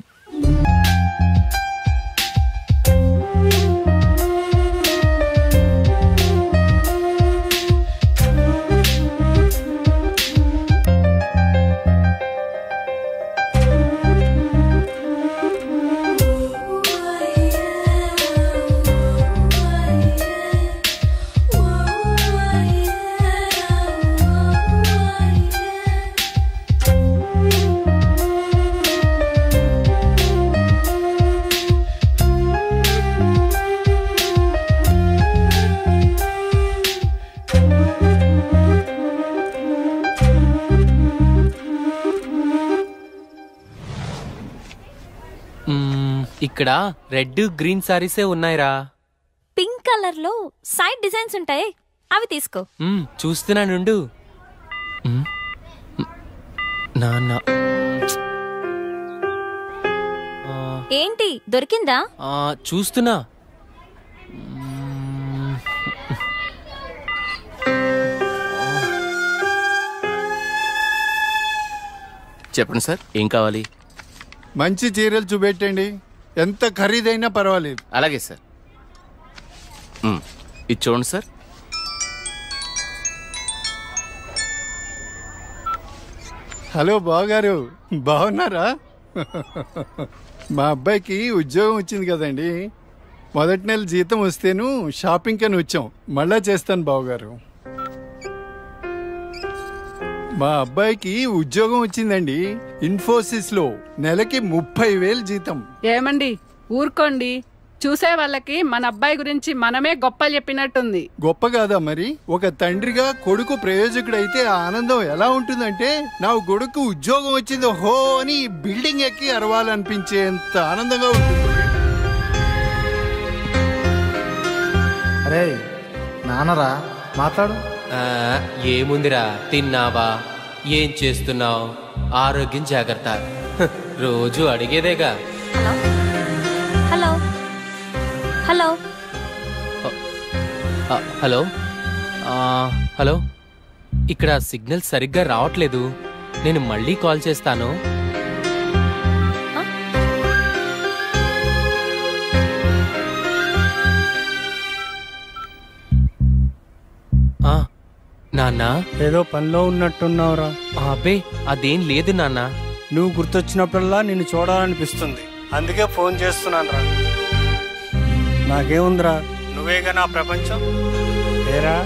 ఇక్కడ రెడ్ గ్రీన్ సారీసే ఉన్నాయిరా. పింక్ కలర్ లో సైడ్ డిజైన్స్ ఉంటాయి, అవి తీసుకో. చూస్తున్నానుండు. నాన్న ఏంటి దొరికిందా? చూస్తున్నా. చెప్పండి సార్, ఏం కావాలి? మంచి చీరలు చూపెట్టండి, ఎంత ఖరీదైనా పర్వాలేదు. అలాగే సార్. ఇది చూడండి సార్. హలో బావగారు, బాగున్నారా? మా అబ్బాయికి ఉద్యోగం వచ్చింది కదండి. మొదటి నెల జీతం వస్తేను షాపింగ్ అని వచ్చాం. మళ్ళా చేస్తాను బావగారు. మా అబ్బాయికి ఉద్యోగం వచ్చిందండి, ఇన్ఫోసిస్ లో. నెలకి 30,000 జీతం. ఏమండి ఊరుకోండి, చూసే వాళ్ళకి మన అబ్బాయి గురించి మనమే గొప్పలు చెప్పినట్టుంది. గొప్ప కాదా మరి? ఒక తండ్రిగా కొడుకు ప్రయోజకుడైతే ఆ ఆనందం ఎలా ఉంటుందంటే, నా కొడుకు ఉద్యోగం వచ్చింది హో అని బిల్డింగ్ ఎక్కి అరవాలనిపించేంత ఆనందంగా ఉంటుంది. అరే నాన్నరా, మాట్లాడు. ఏముందిరా, తిన్నావా, ఏం చేస్తున్నావు, ఆరోగ్యం జాగ్రత్త, రోజు అడిగేదేగా. హలో హలో హలో హలో, ఇక్కడ సిగ్నల్ సరిగ్గా రావట్లేదు, నేను మళ్ళీ కాల్ చేస్తాను. నాన్న, ఏదో పనిలో ఉన్నట్టున్నావురా. అబ్బే అదేం లేదు నాన్న. నువ్వు గుర్తొచ్చినప్పుడల్లా నిన్ను చూడాలనిపిస్తుంది, అందుకే ఫోన్ చేస్తున్నాను రా. నాకేముందిరా, నువ్వేగా నా ప్రపంచం. ఏరా,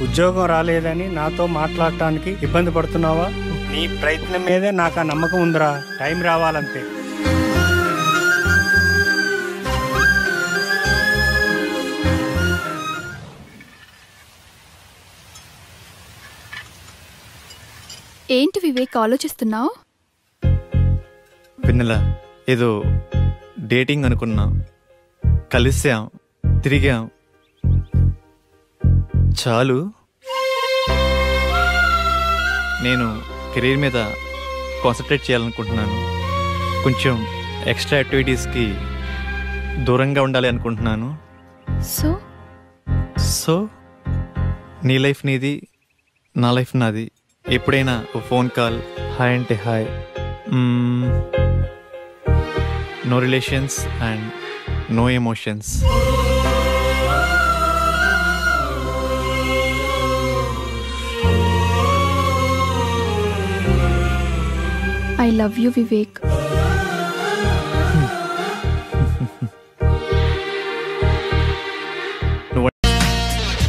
ఉద్యోగం రాలేదని నాతో మాట్లాడటానికి ఇబ్బంది పడుతున్నావా? నీ ప్రయత్నం మీదే నాకు ఆ నమ్మకం ఉందిరా. టైం రావాలంతే. ఏంటి వివేక్ ఆలోచిస్తున్నావు? వెన్నెల, ఏదో డేటింగ్ అనుకున్నా, కలిసాం, తిరిగాం, చాలు. నేను కెరీర్ మీద కాన్సన్ట్రేట్ చేయాలనుకుంటున్నాను. కొంచెం ఎక్స్ట్రా యాక్టివిటీస్కి దూరంగా ఉండాలి అనుకుంటున్నాను. సో నీ లైఫ్ నీది, నా లైఫ్ నాది. ఎప్పుడైనా ఫోన్ కాల్, హాయ్ అంటే hi, no relations and no emotions. I love you Vivek.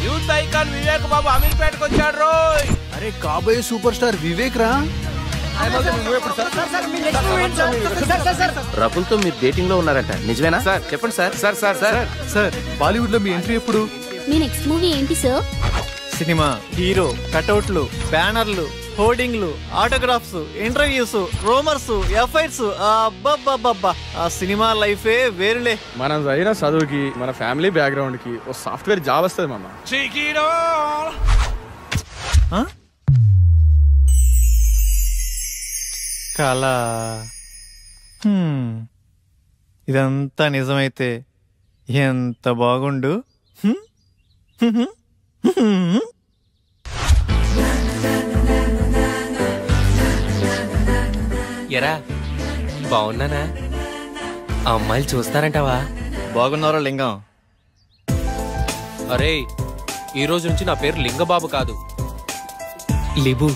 Youth icon Vivek Babu అమీర్పేటకు వచ్చాడు రోయ్. అరే కాబోయే సూపర్ స్టార్ వివేక్ రా. రకుల్తో మీరు డేటింగ్ లో ఉన్నారంట, నిజమేనా? సార్ చెప్పండి sir. Sir sir sir sir Bollywood లో మీ ఎంట్రీ ఎప్పుడు? మీ నెక్స్ట్ మూవీ ఏంటి సార్? సినిమా, హీరో, కటౌట్లు, బ్యానర్లు, హోర్డింగ్లు, ఆటోగ్రాఫ్స్, ఇంటర్వ్యూస్, రోమర్స్, ఎఫ్ఐఆర్స్. అబ్బబ్బబ్బబ్బా, ఆ సినిమా లైఫే వేరులే. మనం చదివిన చదువుకి, మన ఫ్యామిలీ బ్యాక్గ్రౌండ్ కి ఓ సాఫ్ట్వేర్ జాబ్ వస్తుంది మామ. కళ. ఇదంతా నిజమైతే ఎంత బాగుండు. ఎరా, బాగున్నానా? అమ్మాయిలు చూస్తారంటావా? బాగున్నారా లింగం? అరే, ఈ రోజు నుంచి నా పేరు లింగబాబు కాదు, లిబు.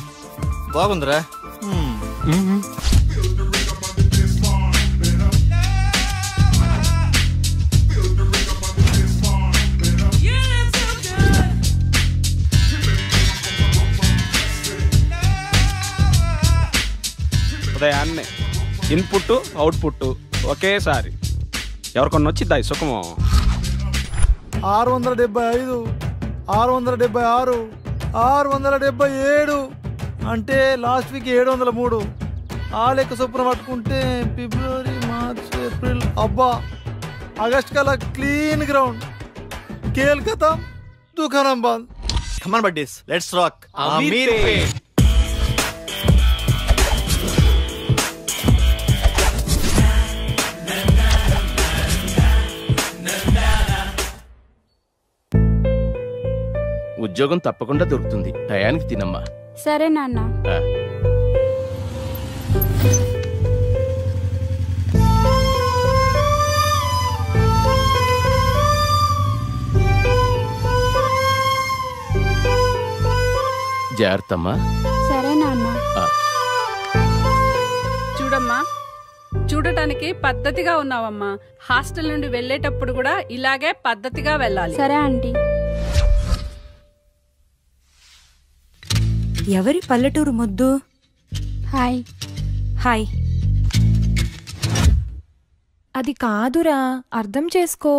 బాగుందిరా. ఉదయాన్నే ఇన్పుట్ అవుట్పుట్ ఒకేసారి ఎవరికొన్న వచ్చి దాయి సుఖము. 675, 676, 677 అంటే లాస్ట్ వీక్ 703. ఆ లెక్క చొప్పున పట్టుకుంటే ఫిబ్రవరి, మార్చ్, ఏప్రిల్, అబ్బా ఆగస్ట్ కల్లా క్లీన్ గ్రౌండ్. కేల్ ఖతం, దుకాణం బంద్. కమాన్ బడ్డీస్, లెట్స్ రాక్. అమీర్పేట్. ఉద్యోగం తప్పకుండా దొరుకుతుంది, టయానికి తినమ్మా. సరే నాన్న. జాగ్రత్తమ్మా. సరే నాన్న. చూడమ్మా, చూడటానికి పద్ధతిగా ఉన్నావమ్మా. హాస్టల్ నుండి వెళ్ళేటప్పుడు కూడా ఇలాగే పద్ధతిగా వెళ్ళాలి. సరే ఆంటీ. ఎవరి పల్లెటూరు ముద్దు? హాయ్. హాయ్. అది కాదురా, అర్థం చేసుకో.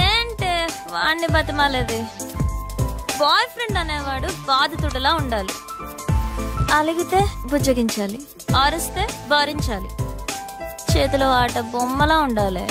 ఏంటే వాడిని బతిమాలేది? బాయ్ ఫ్రెండ్ అనేవాడు బాధితుడిలా ఉండాలి. అలిగితే బుజ్జగించాలి, ఆరిస్తే భరించాలి, చేతిలో ఆట బొమ్మలా ఉండాలి.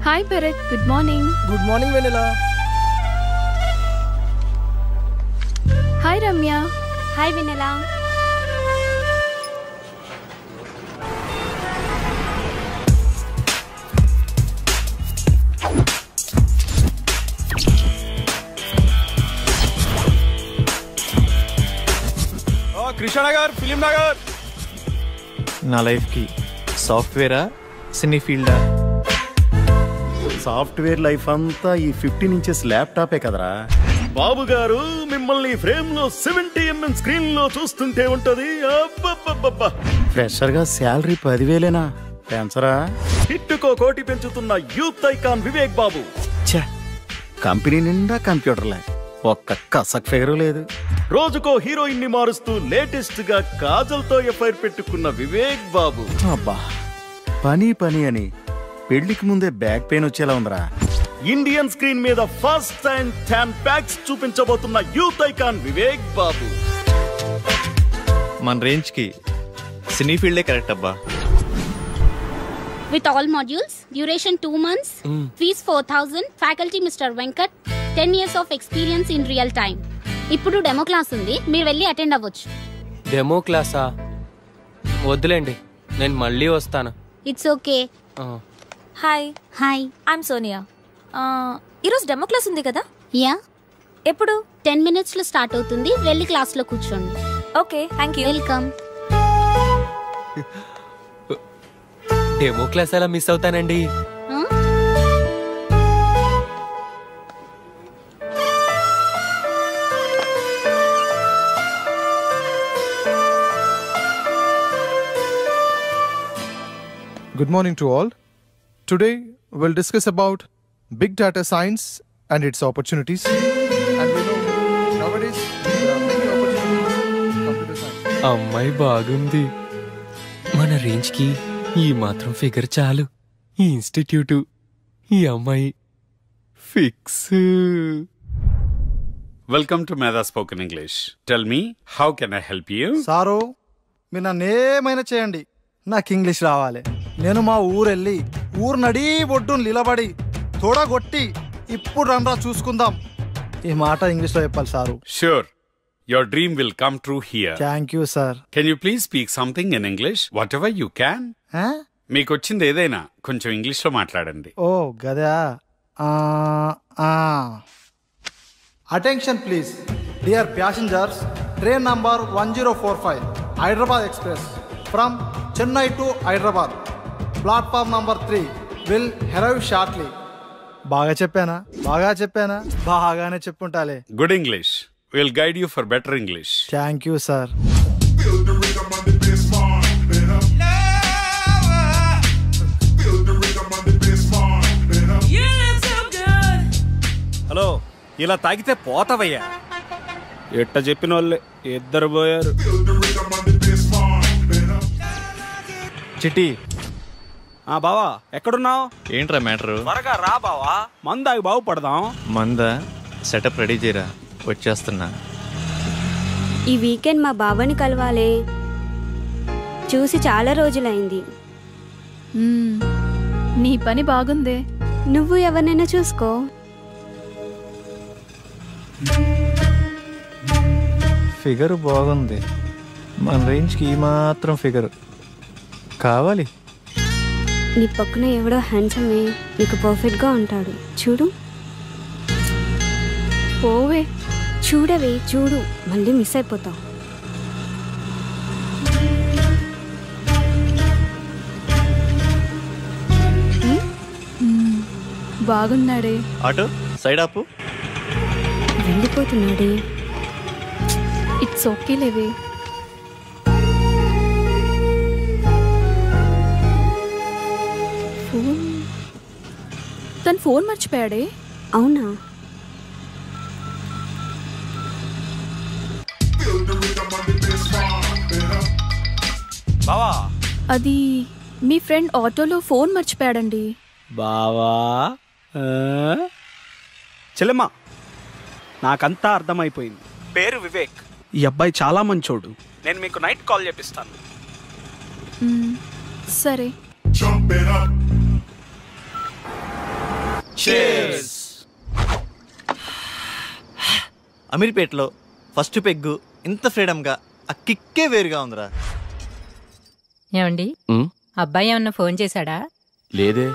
Hi Bharat, good morning. Good morning వెన్నెలా. హాయ్ రమ్య. హాయ్ వెన్నెలా. కృష్ణనగర్, ఫిలిం నగర్. నా లైఫ్కి సాఫ్ట్వేరా సినీ ఫీల్డా? సాఫ్ట్వేర్ లైఫ్ అంతా ఈ 15 ఇంచెస్ ల్యాప్టాపే కదరా. బాబు గారు మిమ్మల్ని ఫ్రేమ్ లో 70mm స్క్రీన్ లో చూస్తుంటే ఉంటది. ఫ్రెషర్ గా శాలరీ 10,000 పెంచరా? హిట్టుకో కోటి పెంచుతున్న యూత్ ఐకాన్ వివేక్ బాబు. కంపెనీ నిండా కంప్యూటర్లే, ఒక్క కసక్ ఫిగరు లేదు. రోజుకో హీరోయిన్ ని మారుస్తూ లేటెస్ట్ గా కాజల్ తో ఎఫ్ఐఆర్ పెట్టుకున్న వివేక్ బాబు. అబ్బా, పని పని అని పెళ్లికి ముందే బ్యాక్ పెయిన్ వచ్చేలా ఉందిరా. ఇండియన్ స్క్రీన్ మీద ఫస్ట్ టైం 10 packs చూపించబోతున్న యూత్ ఐకాన్ వివేక్ బాబు. మన రేంజ్ కి సినీ ఫీల్డే కరెక్ట్ అబ్బా. With all modules, duration 2 months, fees 4,000, faculty Mr. Venkat, 10 years of experience in real time. ఇప్పుడు డెమో క్లాస్ ఉంది, మీరు వెళ్ళి అటెండ్ అవ్వచ్చు. డెమో క్లాసా? వద్దులేండి, నేను మళ్ళీ వస్తాను. It's okay. Hi. Hi, I'm Sonia. ఈరోజు డెమో క్లాస్ ఉంది కదా? యా. ఎప్పుడు? 10 minutes లో స్టార్ట్ అవుతుంది, వెళ్ళి క్లాస్ లో కూర్చోండి. Okay, thank you. Welcome. Demo class అలా మిస్ అవుతానండి. Good morning to all. Today we'll discuss about big data science and its opportunities. And we know nowadays there are many opportunities in computer science. అమ్మాయి బాగుంది. మన range కి ఈ మాత్రం figure చాలు. ఈ ఇన్స్టిట్యూట్, ఈ అమ్మాయి ఫిక్స్. వెల్కమ్ టు మేధా spoken English. Tell me, how can I help you? Sir, మీరు నన్ను ఏమైనా చేయండి, నాకు ఇంగ్లీష్ రావాలి. నేను మా ఊరెళ్ళి ఊరు నడీ ఒడ్డును నిలబడి తోడగొట్టి ఇప్పుడు రండ్రా చూసుకుందాం ఈ మాట ఇంగ్లీష్లో చెప్పాలి sir. Sure, your dream will come true here. Thank you sir. Can you please speak something in English, whatever you can. మీకు వచ్చింది ఏదైనా కొంచెం ఇంగ్లీష్లో మాట్లాడండి. ఓ గదా. Attention please dear passengers, train number 1045 Hyderabad express from Chennai to Hyderabad platform number 3 will arrive shortly. బాగా చెప్పానా? బాగానే చెప్పుంటాలే. Good English. Will guide you for better English. Thank you sir. Hello, ఇలా తాగితే పోతావయ్యా. ఎట్ట చెప్పిన వాళ్ళే ఇద్దరు పోయారు. చిట్టి, బావా ఎక్కడున్నావు? ఏంట్రా మ్యాటరు? త్వరగా రా బావా, మందాగి బాగుపడదాం. మందా? సెటప్ రెడీ చేయరా, వచ్చేస్తున్నా. ఈ వీకెండ్ మా బావని కలవాలే, చూసి చాలా రోజులైంది. నీ పని బాగుందే. నువ్వు ఎవరినైనా చూసుకో. ఫిగర్ బాగుంది, మన రేంజ్కి ఈ మాత్రం ఫిగర్ కావాలి. నీ పక్కన ఎవడో హ్యాండ్సమే నీకు పర్ఫెక్ట్గా ఉంటాడు, చూడు. పోవే. చూడవే, చూడు, మళ్ళీ మిస్ అయిపోతావు. బాగున్నాడే. ఆటో సైడ్ ఆపు. వెళ్ళిపోతున్నాడే. ఇట్స్ ఓకే లేవే. తను ఫోన్ మర్చిపోయాడే. అవునా? బావా, అది మీ ఫ్రెండ్ ఆటోలో ఫోన్ మర్చిపోయాడండి. బావా చెల్లెమ్మా, నాకంతా అర్థమైపోయింది. పేరు వివేక్, ఈ అబ్బాయి చాలా మంచోడు. నేను మీకు నైట్ కాల్ చేపిస్తాను. సరే. అమీర్పేటలో ఫస్ట్ పెగ్గు ఇంత ఫ్రీడమ్గా ఆ కిక్కే వేరుగా ఉందిరా. ఏమండి అబ్బాయి ఏమన్నా ఫోన్ చేశాడా? లేదే.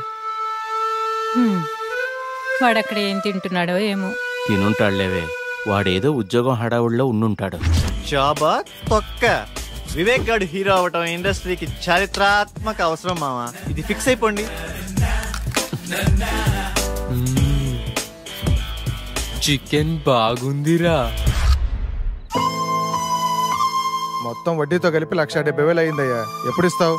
వాడక్కడ ఏం తింటున్నాడో ఏమో. తినుంటాడులేవే, వాడేదో ఉద్యోగం హడావుడిలో ఉండుంటాడు. జాబా తొక్క. వివేక్ గాడు హీరో అవటం ఇండస్ట్రీకి చారిత్రాత్మక అవసరం మామ. ఇది ఫిక్స్ అయిపోండి. చికెన్ బాగుందిరా. మొత్తం వడ్డీతో కలిపి 1,70,000 అయిందయ్యా. ఎప్పుడు ఇస్తావు?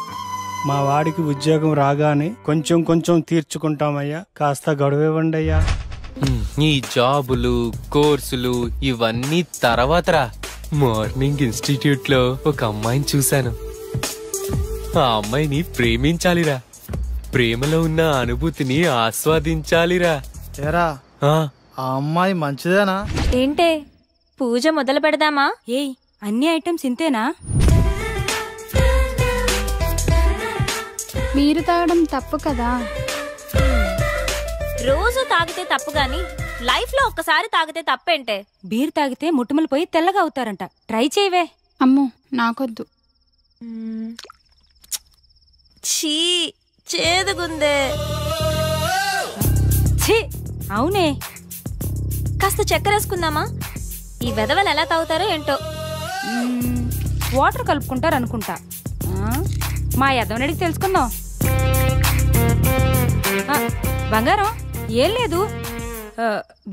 మా వాడికి ఉద్యోగం రాగానే కొంచెం కొంచెం తీర్చుకుంటామయ్యా. కాస్త గడువివ్వండి అయ్యా. ఈ జాబులు కోర్సులు ఇవన్నీ తర్వాతరా. మార్నింగ్ ఇన్స్టిట్యూట్ లో ఒక అమ్మాయిని చూశాను. ఆ అమ్మాయిని ప్రేమించాలిరా. ప్రేమలో ఉన్న అనుభూతిని ఆస్వాదించాలిరా. ఏరా ఆ అమ్మాయి మంచిదేనా? ఏంటే పూజ మొదలు పెడదామా? ఏయ్ అన్ని ఐటమ్స్ ఇంతేనా? మీరు తాగడం తప్పు కదా. రోజు తాగితే తప్పు గాని లైఫ్ లో ఒక్కసారి తాగితే తప్పేంటే? బీర్ తాగితే ముట్టుమలు పోయి తెల్లగా అవుతారంట. ట్రై చేయవే. అమ్మో నాకొద్దు. ఛీ చేదుగుందే. ఛీ అవునే. కాస్త చక్కెర వేసుకుందామా? ఈ వెధవలు ఎలా తాగుతారో ఏంటో. వాటర్ కలుపుకుంటారు అనుకుంటా. మా యదవనడికి తెలుసుకుందాం. బంగారం ఏం లేదు,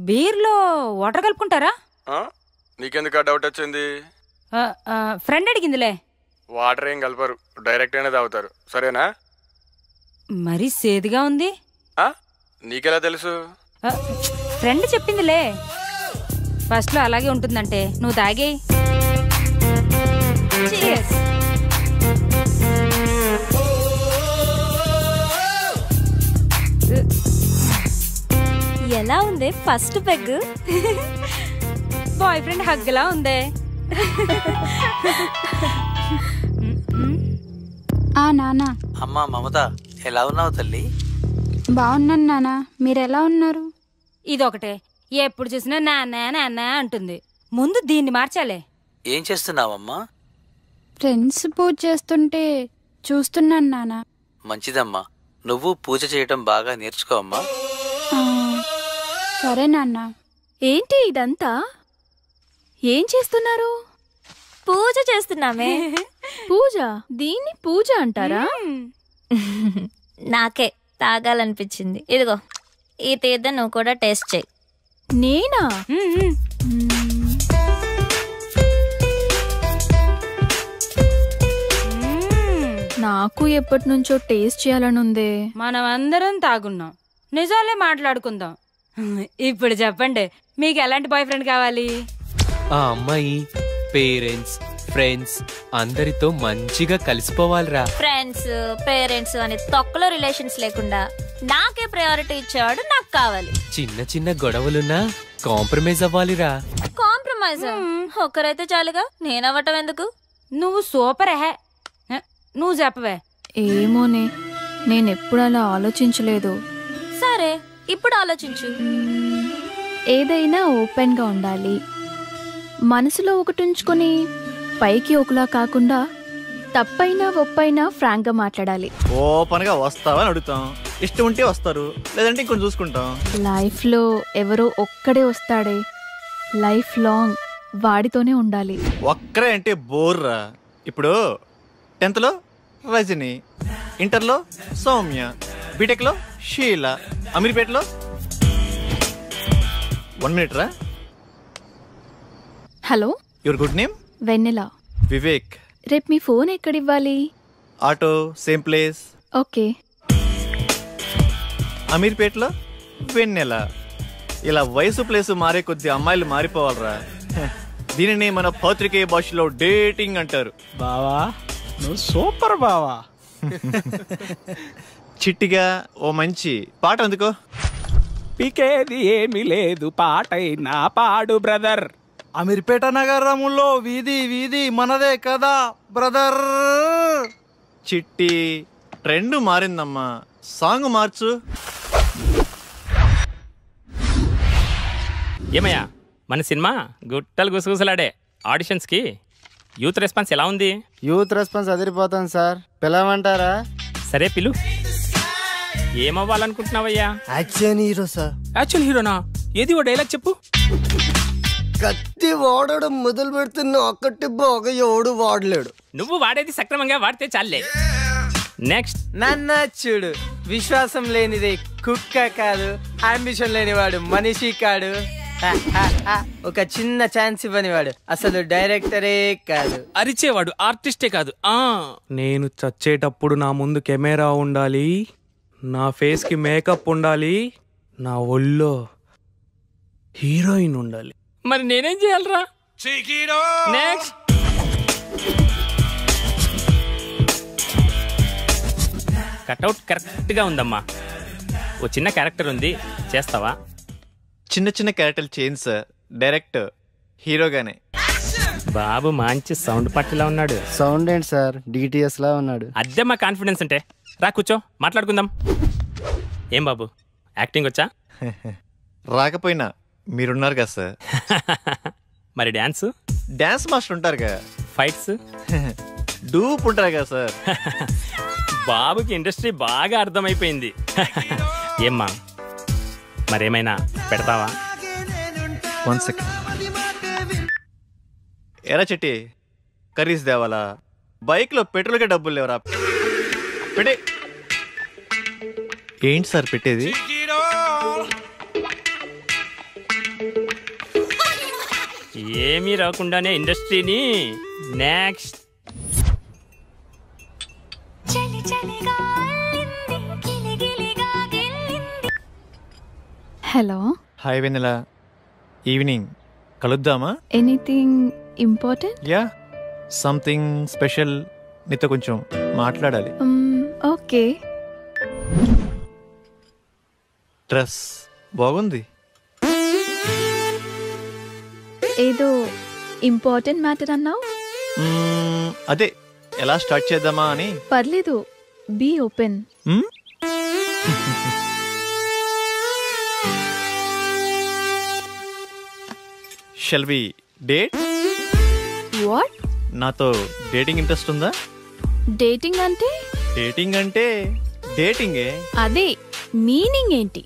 బీర్లో వాటర్ కలుపుకుంటారా? నీకెందుకు డౌట్ వచ్చింది? ఫ్రెండ్ అడిగిందిలే. వాటర్ ఏం కలపరు, డైరెక్ట్ గానే తాగుతారు. సరేనా? మరీ సేదుగా ఉంది. నీకెలా తెలుసు? ఫ్రెండ్ చెప్పిందిలే. ఫస్ట్ లో అలాగే ఉంటుందంటే నువ్వు తాగే. ఎలా ఉంది ఫస్ట్ పెగ్? బాయ్ ఫ్రెండ్ హగ్లా ఉందే. నానా. అమ్మా మమత, ఎలా ఉన్నావు తల్లి? బాగున్నాను నానా, మీరెలా ఉన్నారు? ఇదొకటే ఎప్పుడు చూసినా నాన్న నాన్న అంటుంది. ముందు దీన్ని మార్చాలే. ఏం చేస్తున్నావమ్మా? ఫ్రెండ్స్ పూజ చేస్తుంటే చూస్తున్నాను నానా. మంచిదమ్మా, నువ్వు పూజ చేయటం బాగా నేర్చుకో అమ్మా. సరే నాన్న. ఏంటి ఇదంతా? ఏం చేస్తున్నారు? పూజ చేస్తున్నామే. పూజ? దీన్ని పూజ అంటారా? నాకే తాగాలనిపించింది. ఇదిగో ఈ తీర్థం నువ్వు కూడా టేస్ట్ చేయి. నేనా? నాకు ఎప్పటి నుంచో టేస్ట్ చేయాలనుందే. మనం అందరం తాగున్నాం, నిజాలే మాట్లాడుకుందాం. ఇప్పుడు చెప్పండి, మీకు ఎలాంటి బాయ్ ఫ్రెండ్ కావాలి? ఆ అమ్మాయి పేరెంట్స్ ఫ్రెండ్స్ అందరితో మంచిగా కలిసిపోవాలిరా. ఫ్రెండ్స్ పేరెంట్స్ అని తొక్కలో రిలేషన్స్ లేకుండా నాకే ప్రయారిటీ ఇచ్చేవాడు నాకు కావాలి. చిన్న చిన్న గొడవలున్నా కాంప్రమైజ్ అవ్వాలిరా. కాంప్రమైజ్ ఒక్కరైతే చాలుగా, నేనవ్వటం ఎందుకు? నువ్వు సూపర్ హే. నువ్వు చెప్పవే. ఏమోనే, నేనెప్పుడు అలా ఆలోచించలేదు. సరే ఇప్పుడు ఆలోచించు. ఏదైనా ఓపెన్గా ఉండాలి. మనసులో ఒకటి ఉంచుకొని పైకి ఒకలా కాకుండా తప్పైనా ఒప్పైనా ఫ్రాంక్గా మాట్లాడాలి. ఓపెన్గా వస్తావని అడుగుతాం, ఇష్టం ఉంటే వస్తారు, లేదంటే ఇంకొంచెం చూసుకుంటాం. లైఫ్లో ఎవరో ఒక్కడే వస్తాడే, లైఫ్ లాంగ్ వాడితోనే ఉండాలి. ఒక్కరే అంటే బోర్రా. ఇప్పుడు 10th లో రజని, ఇంటర్లో సౌమ్య, బీటెక్లో షీలా, అమీర్పేటలో 1 minute రా. Hello, your good name? Vennela. Vivek. రేపు మీ ఫోన్ ఎక్కడివ్వాలి? Auto same place. ఓకే. అమీర్పేటలో వెన్నెల. ఇలా వయసు ప్లేసు మారే కొద్ది అమ్మాయిలు మారిపోవాలరా. దీనిని మన పత్రికేయ భాషలో డేటింగ్ అంటారు. బావా నువ్వు సూపర్ బావా. చిట్టిగా ఓ మంచి పాట అందుకో. పీకేది ఏమీ లేదు, పాటైనా పాడు బ్రదర్. అమీర్పేట నగరములో వీధి వీధి మనదే కదా బ్రదర్. చిట్టి ట్రెండ్ మారిందమ్మా, సాంగ్ మార్చు. ఏమయ్యా మన సినిమా గుట్టలు గుసగుసలాడే ఆడిషన్స్కి యూత్ రెస్పాన్స్ ఎలా ఉంది? యూత్ రెస్పాన్స్ అదిరిపోతాం సార్, పిలవమంటారా? సరే పిలు. ఏమవ్వాలనుకుంటున్నావయ్యా? Action hero sir. యాక్షన్ హీరోనా? ఏది ఓ డైలాగ్ చెప్పు. కత్తి వాడడం మొదలు పెడుతున్న ఒక్కటి బాగా ఎవడు వాడలేడు. నువ్వు వాడేది సక్రమంగా వాడితే చాలే. నెక్స్ట్. నన్న చూడు, విశ్వాసం లేనిది కుక్క కాదు, అంబిషన్ లేనివాడు మనిషి కాడు, ఒక చిన్న ఛాన్స్ ఇవ్వనివాడు అసలు డైరెక్టరే కాదు, అరిచేవాడు ఆర్టిస్టే కాదు. నేను చచ్చేటప్పుడు నా ముందు కెమెరా ఉండాలి, నా ఫేస్కి మేకప్ ఉండాలి, నా ఒళ్ళో హీరోయిన్ ఉండాలి. మరి నేనేం చేయాలరా? నెక్స్ట్. కట్అవుట్ కరెక్ట్గా ఉందమ్మా. ఓ చిన్న క్యారెక్టర్ ఉంది, చేస్తావా? చిన్న చిన్న క్యారెక్టర్లు చేయండి సార్, డైరెక్ట్ హీరోగానే. బాబు మంచి సౌండ్ పట్టిలా ఉన్నాడు. సౌండ్ ఏంటి సార్, డిటిఎస్ లా ఉన్నాడు. అదే మా కాన్ఫిడెన్స్ అంటే. రా కూర్చో, మాట్లాడుకుందాం. ఏం బాబు, యాక్టింగ్ వచ్చా? రాకపోయినా మీరున్నారు కదా సార్. మరి డ్యాన్స్? డ్యాన్స్ మాస్టర్ ఉంటారు కదా. ఫైట్స్? డూప్ ఉంటారు కదా సార్. బాబుకి ఇండస్ట్రీ బాగా అర్థమైపోయింది. ఏమ్మా మరేమైనా పెడతావా? 1 సెకండ్. ఎరా చెట్టి, కర్రీస్ తేవాలా? బైక్లో పెట్రోల్కే డబ్బులు లేవరా? పెట్టే. ఏంటి సార్ పెట్టేది? ఏమీ రాకుండానే ఇండస్ట్రీని. Next. Hello. Hi Vennela, evening కలుద్దామా? Anything important? Yeah, something special. నీతో కొంచెం మాట్లాడాలి. ఓకే. డ్రెస్ బాగుంది. ఏదో ఇంపార్టెంట్ మ్యాటర్ అన్నావు. అదే ఎలా స్టార్ట్ చేద్దామా అని. పర్లేదు, be open. Shall we date? What? నాతో డేటింగ్ ఇంట్రెస్ట్ ఉందా? డేటింగ్ అంటే? డేటింగ్ అంటే డేటింగే. అదే మీనింగ్ ఏంటి?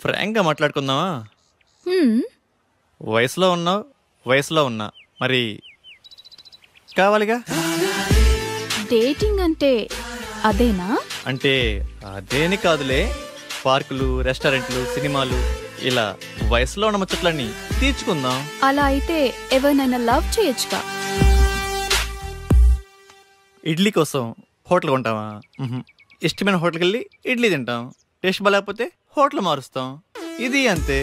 ఫ్రాంక్ గా మాట్లాడుకుందామా? వయసులో ఉన్నావు, వయసులో ఉన్నా, మరి కావాలిగా. డేటింగ్ అంటే అదేనా? అంటే అదేని కాదులే. పార్కులు, రెస్టారెంట్లు, సినిమాలు, ఇలా వయసులో ఉన్న ముచ్చట్లన్నీ తీర్చుకుందాం. అలా అయితే ఎవరినైనా లవ్ చేయొచ్చుగా. ఇడ్లీ కోసం హోటల్ కొంటావా? ఇష్టమైన హోటల్కి వెళ్ళి ఇడ్లీ తింటాం. టేస్ట్ బాగాలేకపోతే హోటల్ మారుస్తాం. ఇది అంతే.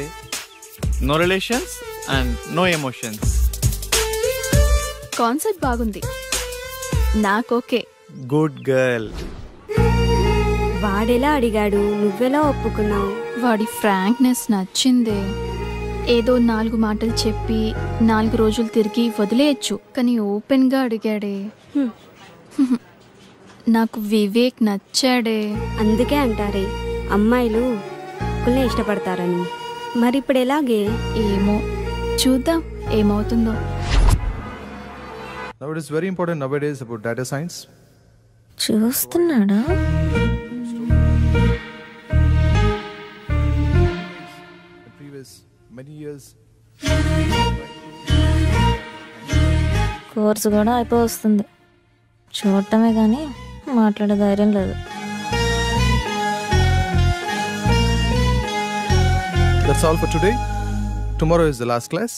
No relations and no emotions. Concept బాగుంది, నాకోకే. Good girl. వాడెలా అడిగాడు, నువ్వెలా ఒప్పుకున్నావు? వాడి ఫ్రాంక్నెస్ నచ్చిందే. ఏదో 4 మాటలు చెప్పి 4 రోజులు తిరిగి వదిలేయచ్చు, కానీ ఓపెన్గా అడిగాడే. నాకు వివేక్ నచ్చాడే. అందుకే అంటారే అమ్మాయిలు ఒక్కళ్ళే ఇష్టపడతారని. మరి ఇప్పుడు ఎలాగే? ఏమో చూద్దాం ఏమవుతుందో. Now it is very important nowadays about data science. చూస్తున్నాడా? కోర్సు కూడా అయిపోయి వస్తుంది. చూడటమే కానీ మాట్లాడే ధైర్యం లేదు. That's all for today. Tomorrow is the last class.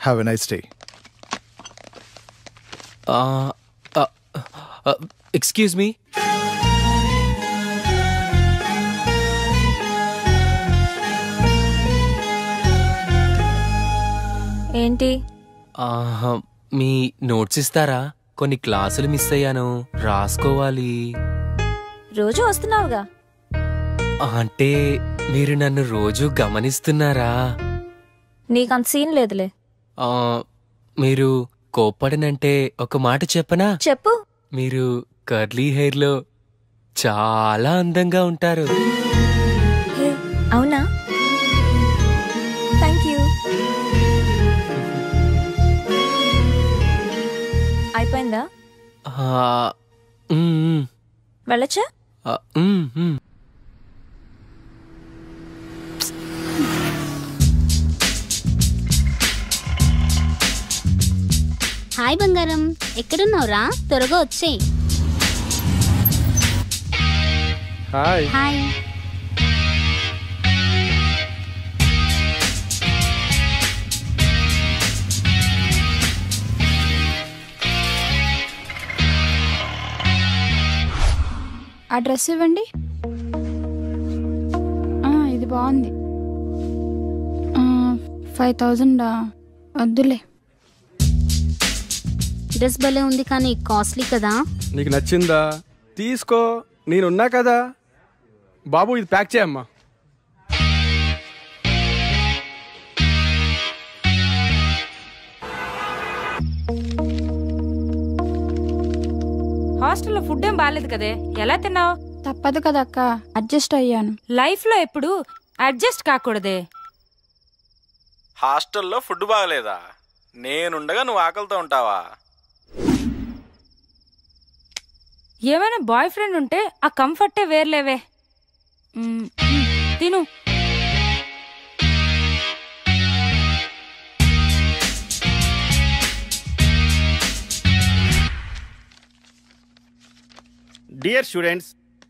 Have a nice day. Excuse me. ఏంటి? మీ నోట్స్ ఇస్తారా? కొన్ని క్లాసులు మిస్ అయ్యాను, రాసుకోవాలి. రోజు వస్తున్నావుగా. అంటే మీరు నన్ను రోజు గమనిస్తున్నారా? నీకంత సీన్ లేదులే. మీరు కోప్పడనంటే ఒక మాట చెప్పనా? చెప్పు. మీరు కర్లీ హెయిర్ లో చాలా అందంగా ఉంటారు. వెళ్ళచ్చా? హాయ్ బంగారం, ఎక్కడున్నావురా? త్వరగా వచ్చేయ్. హాయ్. హాయ్. ఆ డ్రెస్ ఇవ్వండి. ఇది బాగుంది. 5000 వద్దులే. డ్రెస్ భలే ఉంది కానీ కాస్ట్లీ కదా. నీకు నచ్చిందా? తీసుకో, నేనున్నా కదా. బాబు ఇది ప్యాక్ చేయమ్మా. హాస్టల్లో ఫుడ్ ఏం బాగాలేదు కదే, ఎలా తిన్నావు? తప్పదు కదా అక్క, అడ్జస్ట్ అయ్యాను. లైఫ్ లో ఎప్పుడు అడ్జస్ట్ కాకూడదే. హాస్టల్లో ఫుడ్ బాగలేదా? నేనుండగా నువ్వు ఆకలితో ఉంటావా? ఏమైనా బాయ్ ఫ్రెండ్ ఉంటే ఆ కంఫర్టే వేర్లేవే. తిను. Dear students,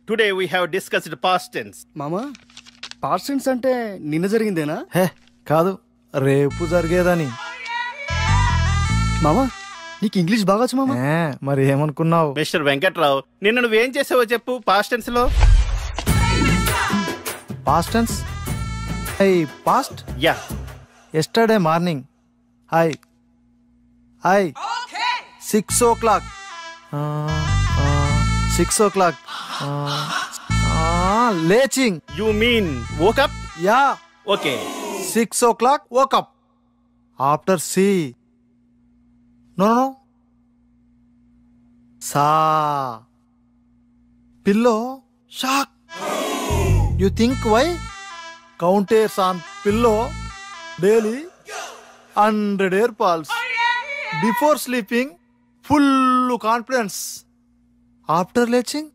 today we have discussed past tense. మామా, పాస్ట్ టెన్స్ అంటే నిన్న జరిగిందేనా? హే కాదు, రేపు జరిగేదని. మామా, నీకు ఇంగ్లీష్ బాగొచ్చు మామా. మరి ఏమనుకున్నావు? మిస్టర్ వెంకట్రావు, నిన్న నువ్వేం చేసావో చెప్పు పాస్ట్ టెన్స్ లో. Past tense? Past? Yeah. Yesterday morning. 6 o'clock. 6 o'clock. లేచింగ్. You mean woke up? Yeah. Okay. 6 o'clock woke up. After C. No. Sa. Pillow. Shock. You think why? Counters on pillow daily 100 air pulse. Before sleeping, full confidence. After leaching,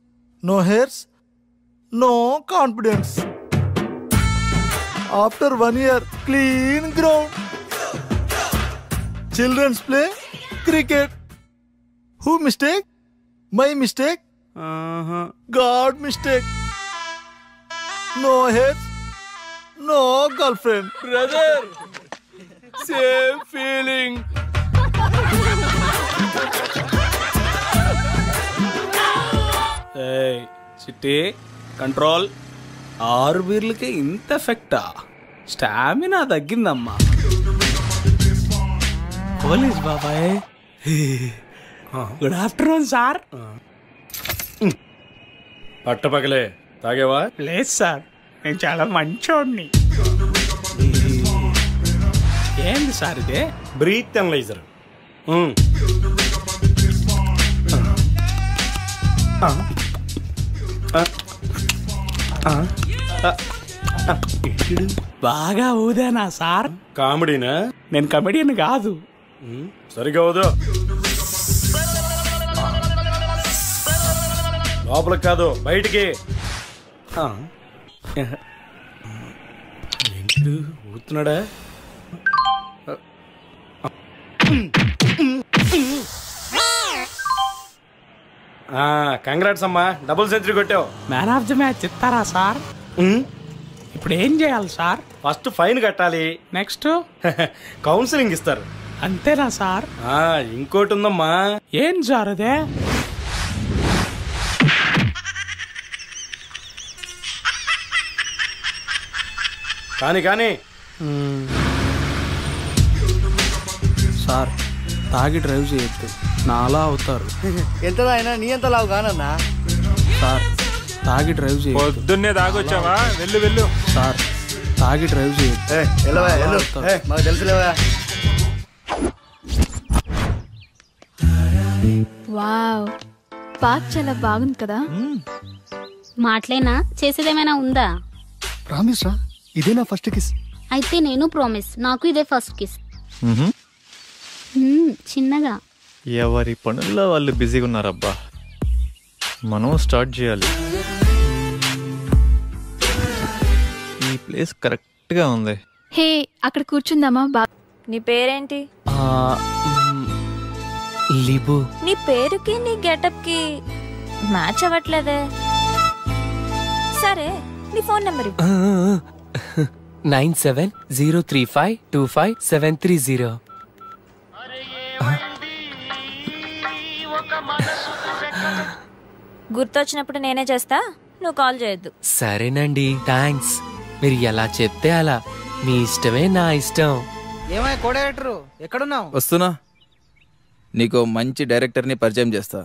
no hairs, no confidence. After 1 year, clean ground. Children's play cricket. Who mistake? My mistake? God mistake. No hairs, no girlfriend. Brother, same feeling. చిట్టి control. 6 బీర్లకే ఇంత ఎఫెక్టా? Stamina తగ్గిందమ్మా. Police బాబాయ్, good afternoon sir. పట్టపగలే తాగేవా? లేదు sir, నేను చాలా మంచోడిని. ఏంది sir ఇదే? Breath analyser. బాగా ఊదేనా సార్? కామెడీనా? నేను కమెడియన్ కాదు. సరిగా ఊదో. లోపలికి కాదు, బయటికి. ఏంటి ఊతున్నాడా? కంగ్రాట్స్ అమ్మా, డబుల్ సెంచరీ కొట్టావు. మ్యాన్ ఆఫ్ ది మ్యాచ్ ఇస్తారా సార్? ఇప్పుడు ఏం చేయాలి సార్? ఫస్ట్ ఫైన్ కట్టాలి. నెక్స్ట్ కౌన్సిలింగ్ ఇస్తారు. అంతేనా సార్? ఇంకోటి ఉందమ్మా. ఏం సార్ అదే? కానీ సార్, తాగి డ్రైవ్ చేయొద్దు, నాలా అవుతారు. ఎంత అయినా నీ ఎంత లావు కానన్నా. సార్, తాగి డ్రైవ్ చేయొద్దు. పొద్దున్నే తాగొచ్చావా? వెళ్ళు. సార్, తాగి డ్రైవ్ చేయొద్దు. మాకు తెలుసులేవా. వావ్, పార్క్ చాలా బాగుంది కదా. మాటలేనా, చేసేదేమైనా ఉందా? ప్రామిస్ రా, ఇదే నా ఫస్ట్ కిస్. అయితే నేను ప్రామిస్, నాకు ఇదే ఫస్ట్ కిస్. చిన్నగా. ఎవరి పనుల్లో వాళ్ళు బిజీగా ఉన్నారబ్బా. మనం స్టార్ట్ చేయాలి. ఈ ప్లేస్ కరెక్ట్గా ఉంది. హే, అక్కడ కూర్చుందామా? నీ పేరేంటి? లిబు. నీ పేరుకి నీ గెటప్ కి మ్యాచ్ అవ్వట్లేదే. సరే, నీ ఫోన్ నెంబర్ 9703525730. గుర్తొచ్చినప్పుడు నేనే చేస్తా, నువ్వు కాల్ చేయొద్దు. సరేనండి, థ్యాంక్స్. మీరు ఎలా చెప్తే అలా. మీ ఇష్టమే నా ఇష్టం. ఏమై కో డైరెక్టరు, ఎక్కడున్నావు? వస్తున్నా. నీకు మంచి డైరెక్టర్ని పరిచయం చేస్తా.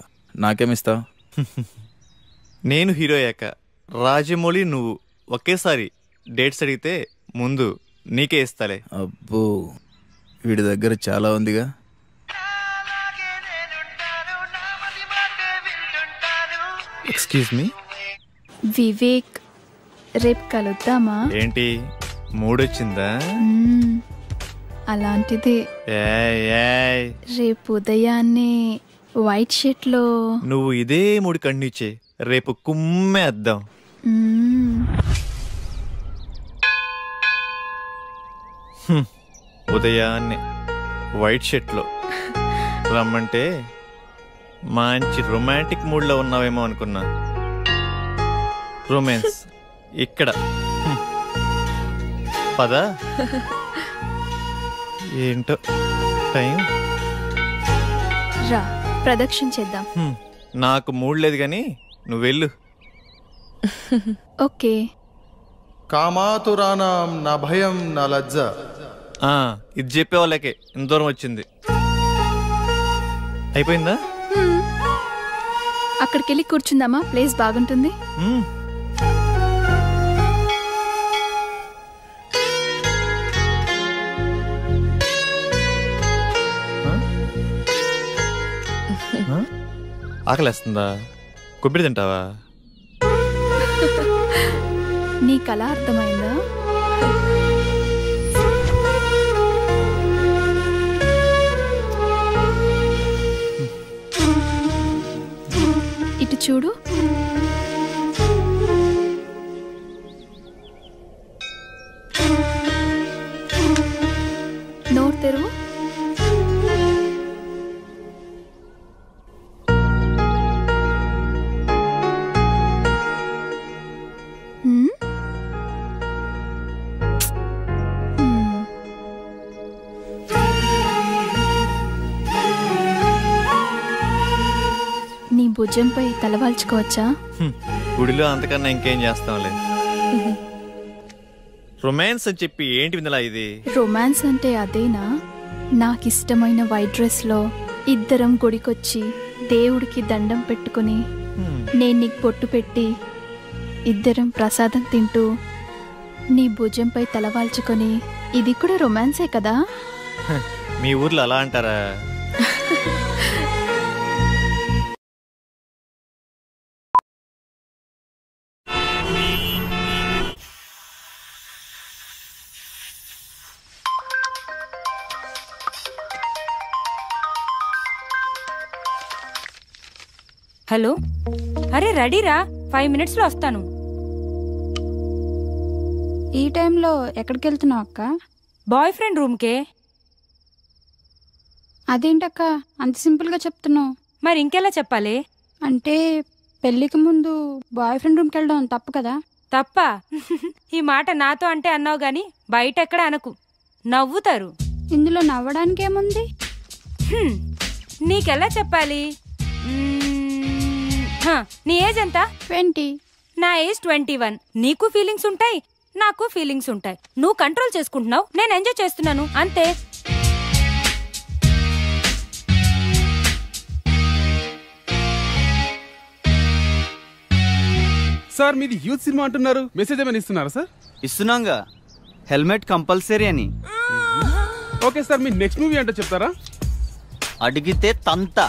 నాకేమిస్తావు? నేను హీరో అయ్యాక రాజమౌళి నువ్వు ఒకేసారి డేట్స్ అడిగితే ముందు నీకే ఇస్తాలే. అబ్బో, వీడి దగ్గర చాలా ఉందిగా. ఎక్స్క్యూజ్ మీ వివేక్, రేపు కలుద్దామా? ఏంటి మూడొచ్చిందా? అలాంటిదే. రేపు ఉదయాన్నే వైట్ షర్ట్ లో. నువ్వు ఇదే మూడు కండిచే, రేపు కుమ్మేద్దాం. ఉదయాన్నే వైట్ షర్ట్ లో రమ్మంటే మంచి రొమాంటిక్ మూడ్ లో ఉన్నావేమో అనుకున్నా. రొమాన్స్ ఇక్కడ. పదా ఏంటో టైం. రా, ప్రదక్షిణ చేద్దాం. నాకు మూడ్ లేదు కానీ నువ్వు వెళ్ళు. ఓకే. కామాతురానాం నా భయం నా లజ్జ. ఇది చెప్పే వాళ్ళకే ఇంత దూరం వచ్చింది. అయిపోయిందా? అక్కడికి వెళ్ళి కూర్చుందామా? ప్లేస్ బాగుంటుంది. ఆకలేస్తుందా? కొబ్బరి తింటావా? నీకు అలా అర్థమైందా? ఇటు చూడు. నోరు తెరువు. నీ భుజంపై తలవాల్చుకోవచ్చా? గుడిలో అంతకన్నా ఇంకేం చేస్తాంలే. రొమాన్స్ అని చెప్పి ఏంటి విందలా ఇది? రొమాన్స్ అంటే అదేనా? నాకిష్టమైన వైట్ డ్రెస్ లో ఇద్దరం గుడికొచ్చి దేవుడికి దండం పెట్టుకుని నేను నీకు పొట్టు పెట్టి ఇద్దరం ప్రసాదం తింటూ నీ భుజంపై తలవాల్చుకొని, ఇది కూడా రొమాన్సే కదా? మీ ఊర్లో అలా అంటారా? హలో, అరే రెడీరా, 5 minutesలో వస్తాను. ఈ టైంలో ఎక్కడికి వెళ్తున్నావు అక్క? Boy friend రూమ్కే. అదేంటక్క అంత సింపుల్గా చెప్తున్నావు? మరి ఇంకెలా చెప్పాలి? అంటే పెళ్ళికి ముందు బాయ్ ఫ్రెండ్ రూమ్కి వెళ్ళడం తప్పు కదా? తప్ప? ఈ మాట నాతో అంటే అన్నావు గాని బయట ఎక్కడ అనకు, నవ్వుతారు. ఇందులో నవ్వడానికి ఏముంది? నీకెలా చెప్పాలి? నీ ఏజ్ ఎంత? 20. నా ఏజ్ 21. నీకు ఫీలింగ్స్ ఉంటాయి, నాకు ఫీలింగ్స్ ఉంటాయి. నువ్వు కంట్రోల్ చేసుకుంటున్నావు, నేను ఎంజాయ్ చేస్తున్నాను, అంతే. సార్, మీది యూత్ సినిమా అంటున్నారు, మెసేజ్ ఏమైనా ఇస్తున్నారా సార్? ఇస్తున్నాంగా, హెల్మెట్ కంపల్సరీ అని. ఓకే సార్, మీ నెక్స్ట్ మూవీ అంటే చెప్తారా? అడిగితే తంత,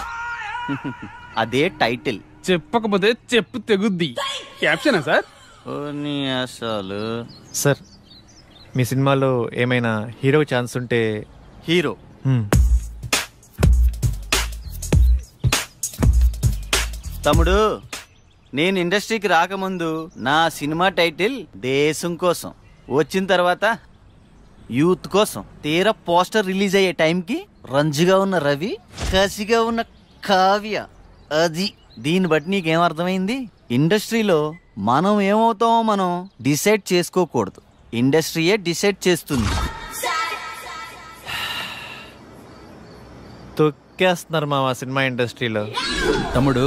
అదే టైటిల్. చెప్పకపోతే చెప్పు తెగుద్ది. క్యాప్షనా సార్? అసలు సార్, మీ సినిమాలో ఏమైనా హీరో ఛాన్స్ ఉంటే. హీరో తమ్ముడు, నేను ఇండస్ట్రీకి రాకముందు నా సినిమా టైటిల్ దేశం కోసం, వచ్చిన తర్వాత యూత్ కోసం. తీరా పోస్టర్ రిలీజ్ అయ్యే టైంకి రంజుగా ఉన్న రవి, కసిగా ఉన్న కావ్య. అది దీన్ని బట్టి నీకేం అర్థమైంది? ఇండస్ట్రీలో మనం ఏమవుతామో మనం డిసైడ్ చేసుకోకూడదు, ఇండస్ట్రీయే డిసైడ్ చేస్తుంది. తొక్కేస్తున్నారు మావా సినిమా ఇండస్ట్రీలో. తమ్ముడు,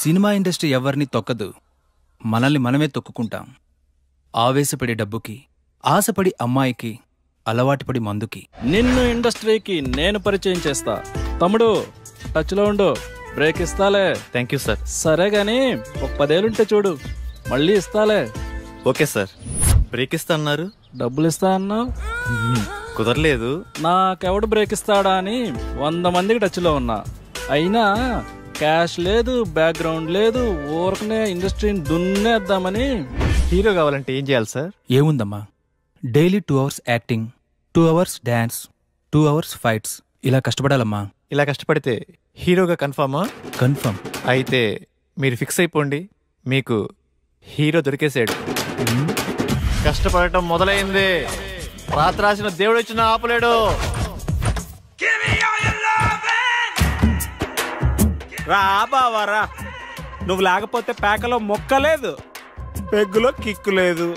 సినిమా ఇండస్ట్రీ ఎవరిని తొక్కదు, మనల్ని మనమే తొక్కుకుంటాం. ఆవేశపడి డబ్బుకి, ఆశపడి అమ్మాయికి, అలవాటుపడి మందుకి. నిన్ను ఇండస్ట్రీకి నేను పరిచయం చేస్తా. తమ్ముడు టచ్లో ఉండు, బ్రేక్ ఇస్తాలే. Thank you sir. సరే గాని ఒక 10 ఏళ్ళుంటే చూడు, మళ్ళీ ఇస్తాలే. Okay sir. బ్రేక్ ఇస్తా అన్నారు, డబ్బులు ఇస్తా అన్నావు, కుదరలేదు. నాకెవడు బ్రేక్ ఇస్తాడా అని 100 మందికి టచ్లో ఉన్నా. అయినా క్యాష్ లేదు, బ్యాక్గ్రౌండ్ లేదు, ఊరకనే ఇండస్ట్రీని దున్నేద్దామని. హీరో కావాలంటే ఏం చేయాలి సార్? ఏముందమ్మా, daily 2 hours acting, 2 hours dance, 2 hours fights. ఇలా కష్టపడాలమ్మా. ఇలా కష్టపడితే హీరోగా కన్ఫామా? కన్ఫర్మ్. అయితే మీరు ఫిక్స్ అయిపోండి, మీకు హీరో దొరికేసాడు. కష్టపడటం మొదలైంది, రాత్రి రాసిన దేవుడు వచ్చిన ఆపలేడు. రా బావా రా, నువ్వు లేకపోతే పేకలో మొక్కలేదు, పెగ్గులో కిక్కు లేదు.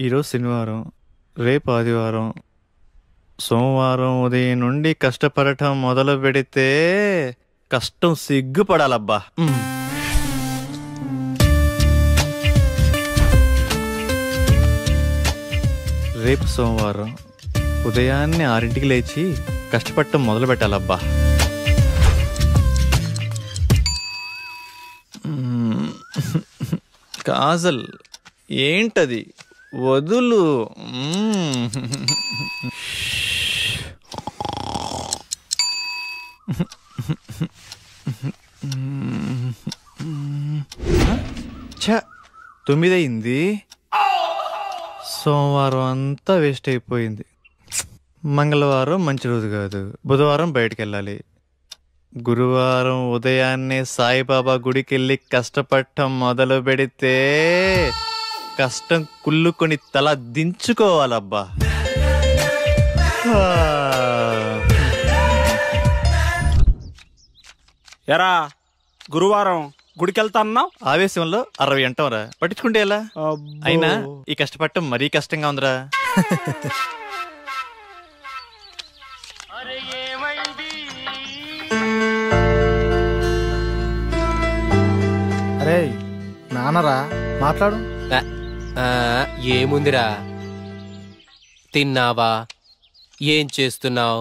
ఈరోజు శనివారం, రేపు ఆదివారం, సోమవారం ఉదయం నుండి కష్టపడటం మొదలు పెడితే కష్టం సిగ్గుపడాలబ్బా. రేపు సోమవారం ఉదయాన్నే 6ంటికి లేచి కష్టపడటం మొదలు పెట్టాలబ్బా. కాజల్ ఏంటది, వదులు. ఛ, 9 అయింది. సోమవారం అంతా వేస్ట్ అయిపోయింది. మంగళవారం మంచి రోజు కాదు, బుధవారం బయటికి వెళ్ళాలి. గురువారం ఉదయాన్నే సాయిబాబా గుడికి వెళ్ళి కష్టపడటం మొదలు పెడితే కష్టం కుళ్ళుకొని తల దించుకోవాలబ్బా. ఎరా గురువారం గుడికి వెళ్తా అన్నావు, ఆవేశంలో 60 అంటాంరా, పట్టించుకుంటే ఎలా? అయినా ఈ కష్టపడటం మరీ కష్టంగా ఉందిరా. అరే నాన్నరా, మాట్లాడు. ఏముందిరా, తిన్నావా, ఏం చేస్తున్నావు,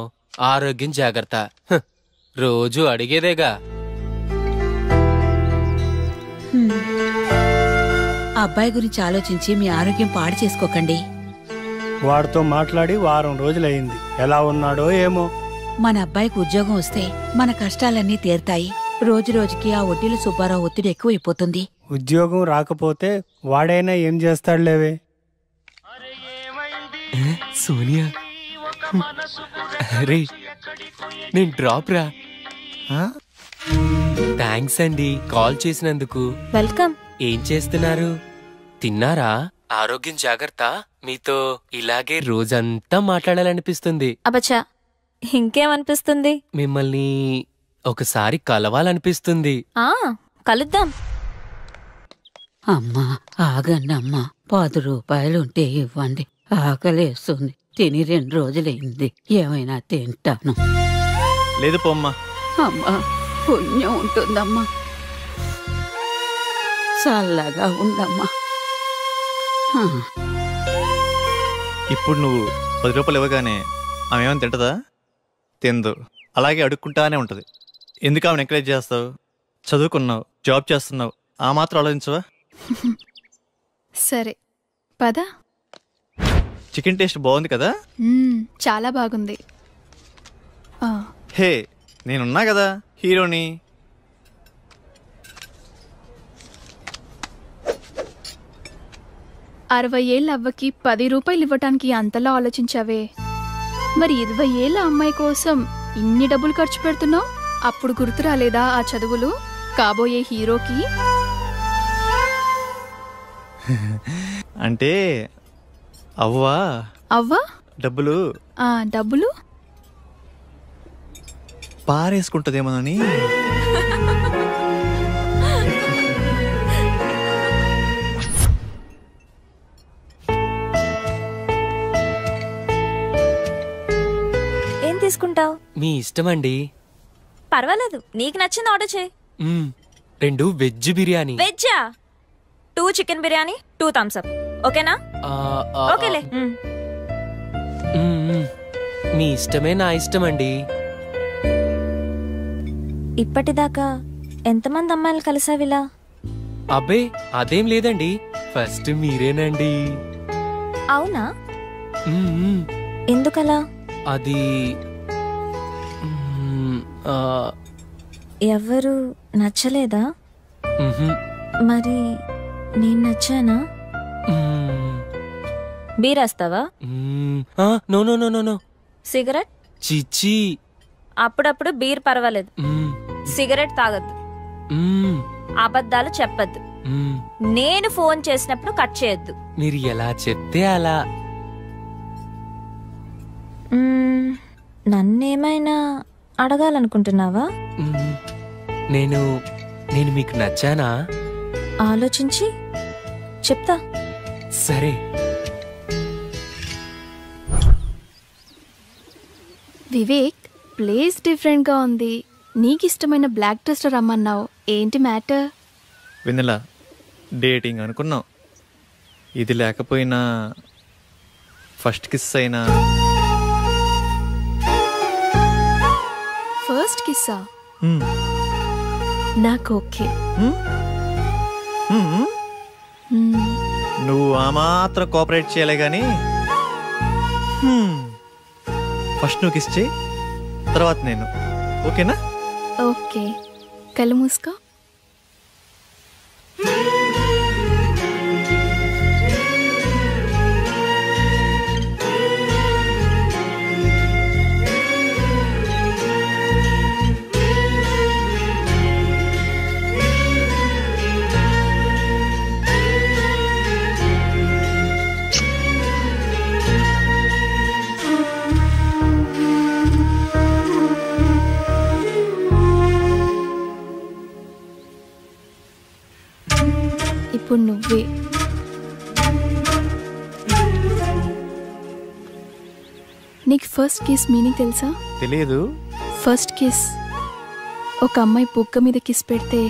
ఆరోగ్యం జాగ్రత్త, రోజు అడిగేదేగా. అబ్బాయి గురించి ఆలోచించి మీ ఆరోగ్యం పాడు చేసుకోకండి. వాడితో మాట్లాడి వారం రోజులైంది, ఎలా ఉన్నాడో ఏమో. మన అబ్బాయికి ఉద్యోగం వస్తే మన కష్టాలన్నీ తీరుతాయి. రోజు రోజుకి ఆ వడ్డీల సుబ్బారావు ఒత్తిడి ఎక్కువైపోతుంది. ఉద్యోగం రాకపోతే వాడైనా ఏం చేస్తాడులేవే. సోనియా, రే నేను డ్రాప్ రా. థ్యాంక్స్ అండి కాల్ చేసినందుకు. వెల్కమ్. ఏం చేస్తున్నారు, తిన్నారా? ఆరోగ్యం జాగ్రత్త. మీతో ఇలాగే రోజంతా మాట్లాడాలనిపిస్తుంది. అబచ్చా, ఇంకేమనిపిస్తుంది? మిమ్మల్ని ఒకసారి కలవాలనిపిస్తుంది. కలుద్దాం. అమ్మా ఆగండి అమ్మా, 10 రూపాయలుంటే ఇవ్వండి, ఆకలేస్తుంది. తిని 2 రోజులైంది, ఏమైనా తింటాను. లేదు పోమ్మా. అమ్మా పుణ్యం ఉంటుందమ్మా, చల్లగా ఉండమ్మా. ఇప్పుడు నువ్వు 10 రూపాయలు ఇవ్వగానే ఆమె ఏమైనా తింటదా? తిందు, అలాగే అడుక్కుంటానే ఉంటది. ఎందుకు ఆమెను ఎంకరేజ్ చేస్తావు? చదువుకున్నావు, జాబ్ చేస్తున్నావు, ఆ మాత్రం ఆలోచించవా? సరే పద. చికెన్ టేస్ట్ బాగుంది కదా? చాలా బాగుంది. హే, నేనున్నా కదా హీరోని. 60 ఏళ్ళ అవ్వకి 10 రూపాయలు ఇవ్వటానికి అంతలా ఆలోచించావే, మరి 20 ఏళ్ళ అమ్మాయి కోసం ఇన్ని డబ్బులు ఖర్చు పెడుతున్నావు? అప్పుడు గుర్తు రాలేదా ఆ చదువులు కాబోయే హీరోకి? అంటే అవ్వా అవ్వా డబ్బులు డబ్బులు పారేసుకుంటదేమోనని. ఏం తీసుకుంటావు? మీ ఇష్టమండి. పర్వాలేదు, నీకు నచ్చింది ఆర్డర్ చేయి. 2 వెజ్ బిర్యానీ. వెజ్జా? 2 చికెన్ బిర్యానీ, 2 థమ్స్ అప్. ఓకేనా? ఓకేలే. మీ ఇష్టమే నా ఇష్టమండి. ఇప్పటిదాకా ఎంతమంది అమ్మాయిలు కలిసావిలా? అబ్బే అదేం లేదండి, ఫస్ట్ మీరేనండి. అవునా? ఎందుకలా? అది ఎవరు నచ్చలేదా? మరి నేను నచ్చానా? బీరేస్తావా? No no no no no. Cigarette? చిచ్చి. అప్పుడప్పుడు బీర్ పర్వాలేదు, సిగరెట్ తాగద్దు, అబద్ధాలు చెప్పద్దు, నేను ఫోన్ చేసినప్పుడు కట్ చేయొద్దు. మీరు ఎలా చెప్తే అలా. నన్నేమైనా అడగాలనుకుంటున్నావా? నేను మీకు నచ్చానా? ఆలోచించి చెప్తా. సరే. వివేక్, ప్లేస్ డిఫరెంట్గా ఉంది. నీకు ఇష్టమైన బ్లాక్ డ్రెస్లో రమ్మన్నావు, ఏంటి మ్యాటర్? వెన్నెలా, డేటింగ్ అనుకున్నాం, ఇది లేకపోయినా ఫస్ట్ కిస్ అయినా. ఫస్ట్ కిస్సా? నాకు ఓకే. నువ్వు ఆ మాత్రం కోఆపరేట్ చేయలే కానీ ఫస్ట్ నువ్వు కిస్ చేయి, తర్వాత నేను. ఓకేనా? ఓకే. కళ్ళు మూసుకో. ఇప్పుడు నువ్వే. నీకు ఫస్ట్ కిస్ మీనింగ్ తెలుసా? తెలియదు. ఫస్ట్ కిస్, ఒక అమ్మాయి బుగ్గ మీద కిస్ పెడితే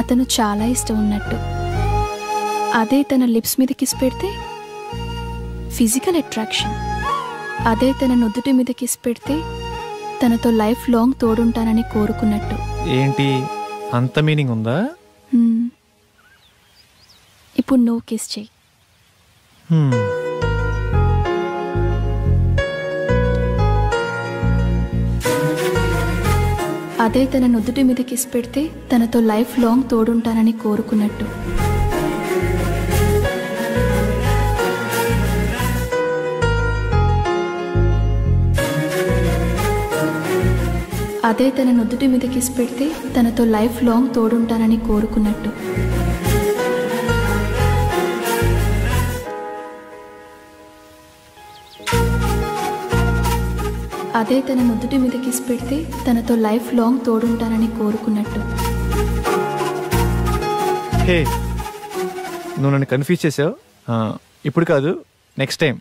అతను చాలా ఇష్టం ఉన్నట్టు. అదే తన లిప్స్ మీద కిస్ పెడితే ఫిజికల్ అట్రాక్షన్. అదే తన నుదుటి మీద కిస్ పెడితే తనతో లైఫ్ లాంగ్ తోడుంటానని కోరుకున్నట్టు. ఏంటి అంత మీనింగ్ ఉందా? ఇప్పుడు నువ్వు కిస్ చెయ్యి. అదే తన నుదుటి మీద కిస్ పెడితే తనతో లైఫ్ లాంగ్ తోడుంటానని కోరుకున్నట్టు. అదే తన నుదుటి మీద కిస్ పెడితే తనతో లైఫ్ లాంగ్ తోడుంటానని కోరుకున్నట్టు. అదే తన నుదుటి మీద కిస్ పెడితే తనతో లైఫ్ లాంగ్ తోడుంటానని కోరుకున్నట్టు. హే, నువ్వు నన్ను కన్ఫ్యూజ్ చేసావు. ఇప్పుడు కాదు, నెక్స్ట్ టైం.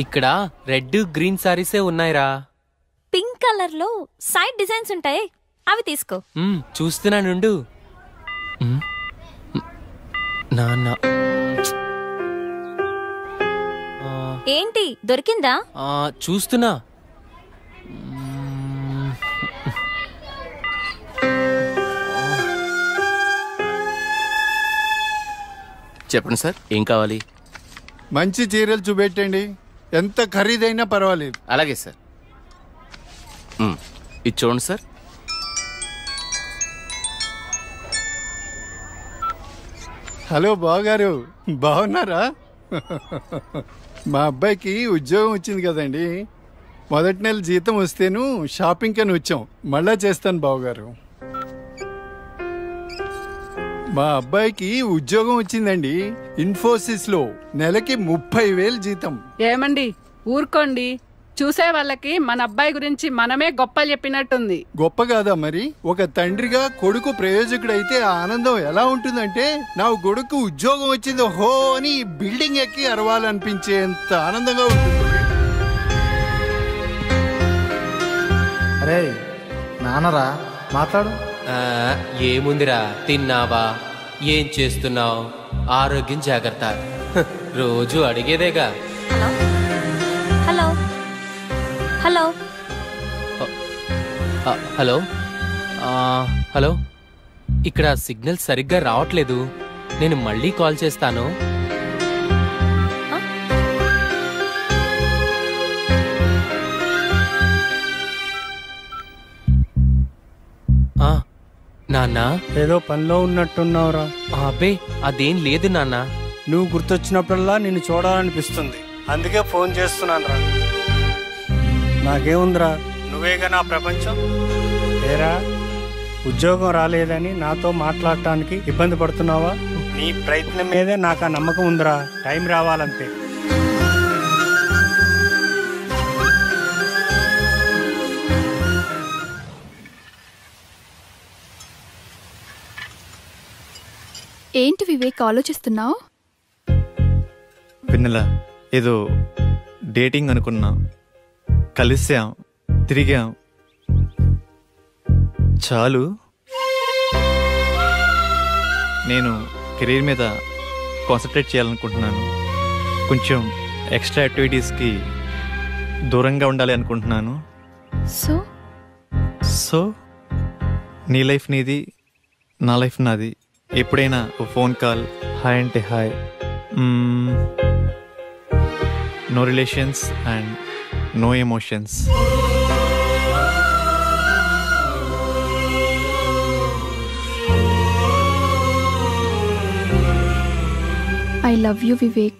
ఇక్కడ రెడ్ గ్రీన్ సారీసే ఉన్నాయిరా. పింక్ కలర్ లో సైడ్ డిజైన్స్ ఉంటాయి, అవి తీసుకో. చూస్తున్నానుండు. నాన్న ఏంటి దొరికిందా? చూస్తున్నా. చెప్పండి సార్, ఏం కావాలి? మంచి చీరలు చూపెట్టండి, ఎంత ఖరీదైనా పర్వాలేదు. అలాగే సార్. ఇది చూడండి సార్. హలో బావగారు, బాగున్నారా? మా అబ్బాయికి ఉద్యోగం వచ్చింది కదండి. మొదటి నెల జీతం వస్తేను షాపింగ్ అని వచ్చాం. మళ్ళా చేస్తాను బావగారు. మా అబ్బాయికి ఉద్యోగం వచ్చిందండి, ఇన్ఫోసిస్ లో. నెలకి 30,000 జీతం. ఏమండి ఊరుకోండి, చూసే వాళ్ళకి మన అబ్బాయి గురించి మనమే గొప్ప చెప్పినట్టుంది. గొప్ప కాదా మరి? ఒక తండ్రిగా కొడుకు ప్రయోజకుడైతే ఆ ఆనందం ఎలా ఉంటుందంటే, నా కొడుకు ఉద్యోగం వచ్చింది హో అని బిల్డింగ్ ఎక్కి అరవాలనిపించేంత ఆనందంగా ఉంటుంది. అరే నాన్నరా, మాట్లాడు. ఏముందిరా, తిన్నావా, ఏం చేస్తున్నావు, ఆరోగ్యం జాగ్రత్త, రోజు అడిగేదేగా. హలో హలో హలో హలో, ఇక్కడ సిగ్నల్ సరిగ్గా రావట్లేదు, నేను మళ్ళీ కాల్ చేస్తాను. నాన్న, ఏదో పనిలో ఉన్నట్టున్నావురా. అబ్బే అదేం లేదు నాన్న. నువ్వు గుర్తొచ్చినప్పుడల్లా నిన్ను చూడాలనిపిస్తుంది, అందుకే ఫోన్ చేస్తున్నాను రా. నాకేముందిరా, నువ్వేగా నా ప్రపంచం. ఏరా, ఉద్యోగం రాలేదని నాతో మాట్లాడటానికి ఇబ్బంది పడుతున్నావా? నీ ప్రయత్నం మీదే నాకు ఆ నమ్మకం ఉందిరా. టైం రావాలంతే. ఏంటి వివేక్ ఆలోచిస్తున్నావు? వెన్నెల, ఏదో డేటింగ్ అనుకున్నా, కలిసాం, తిరిగాం, చాలు. నేను కెరీర్ మీద కాన్సన్ట్రేట్ చేయాలనుకుంటున్నాను. కొంచెం ఎక్స్ట్రా యాక్టివిటీస్కి దూరంగా ఉండాలి అనుకుంటున్నాను. సో నీ లైఫ్ నీది, నా లైఫ్ నాది. ఎప్పుడైనా ఫోన్ కాల్, హాయ్ అంటే hi. No relations and no emotions. I love you, Vivek.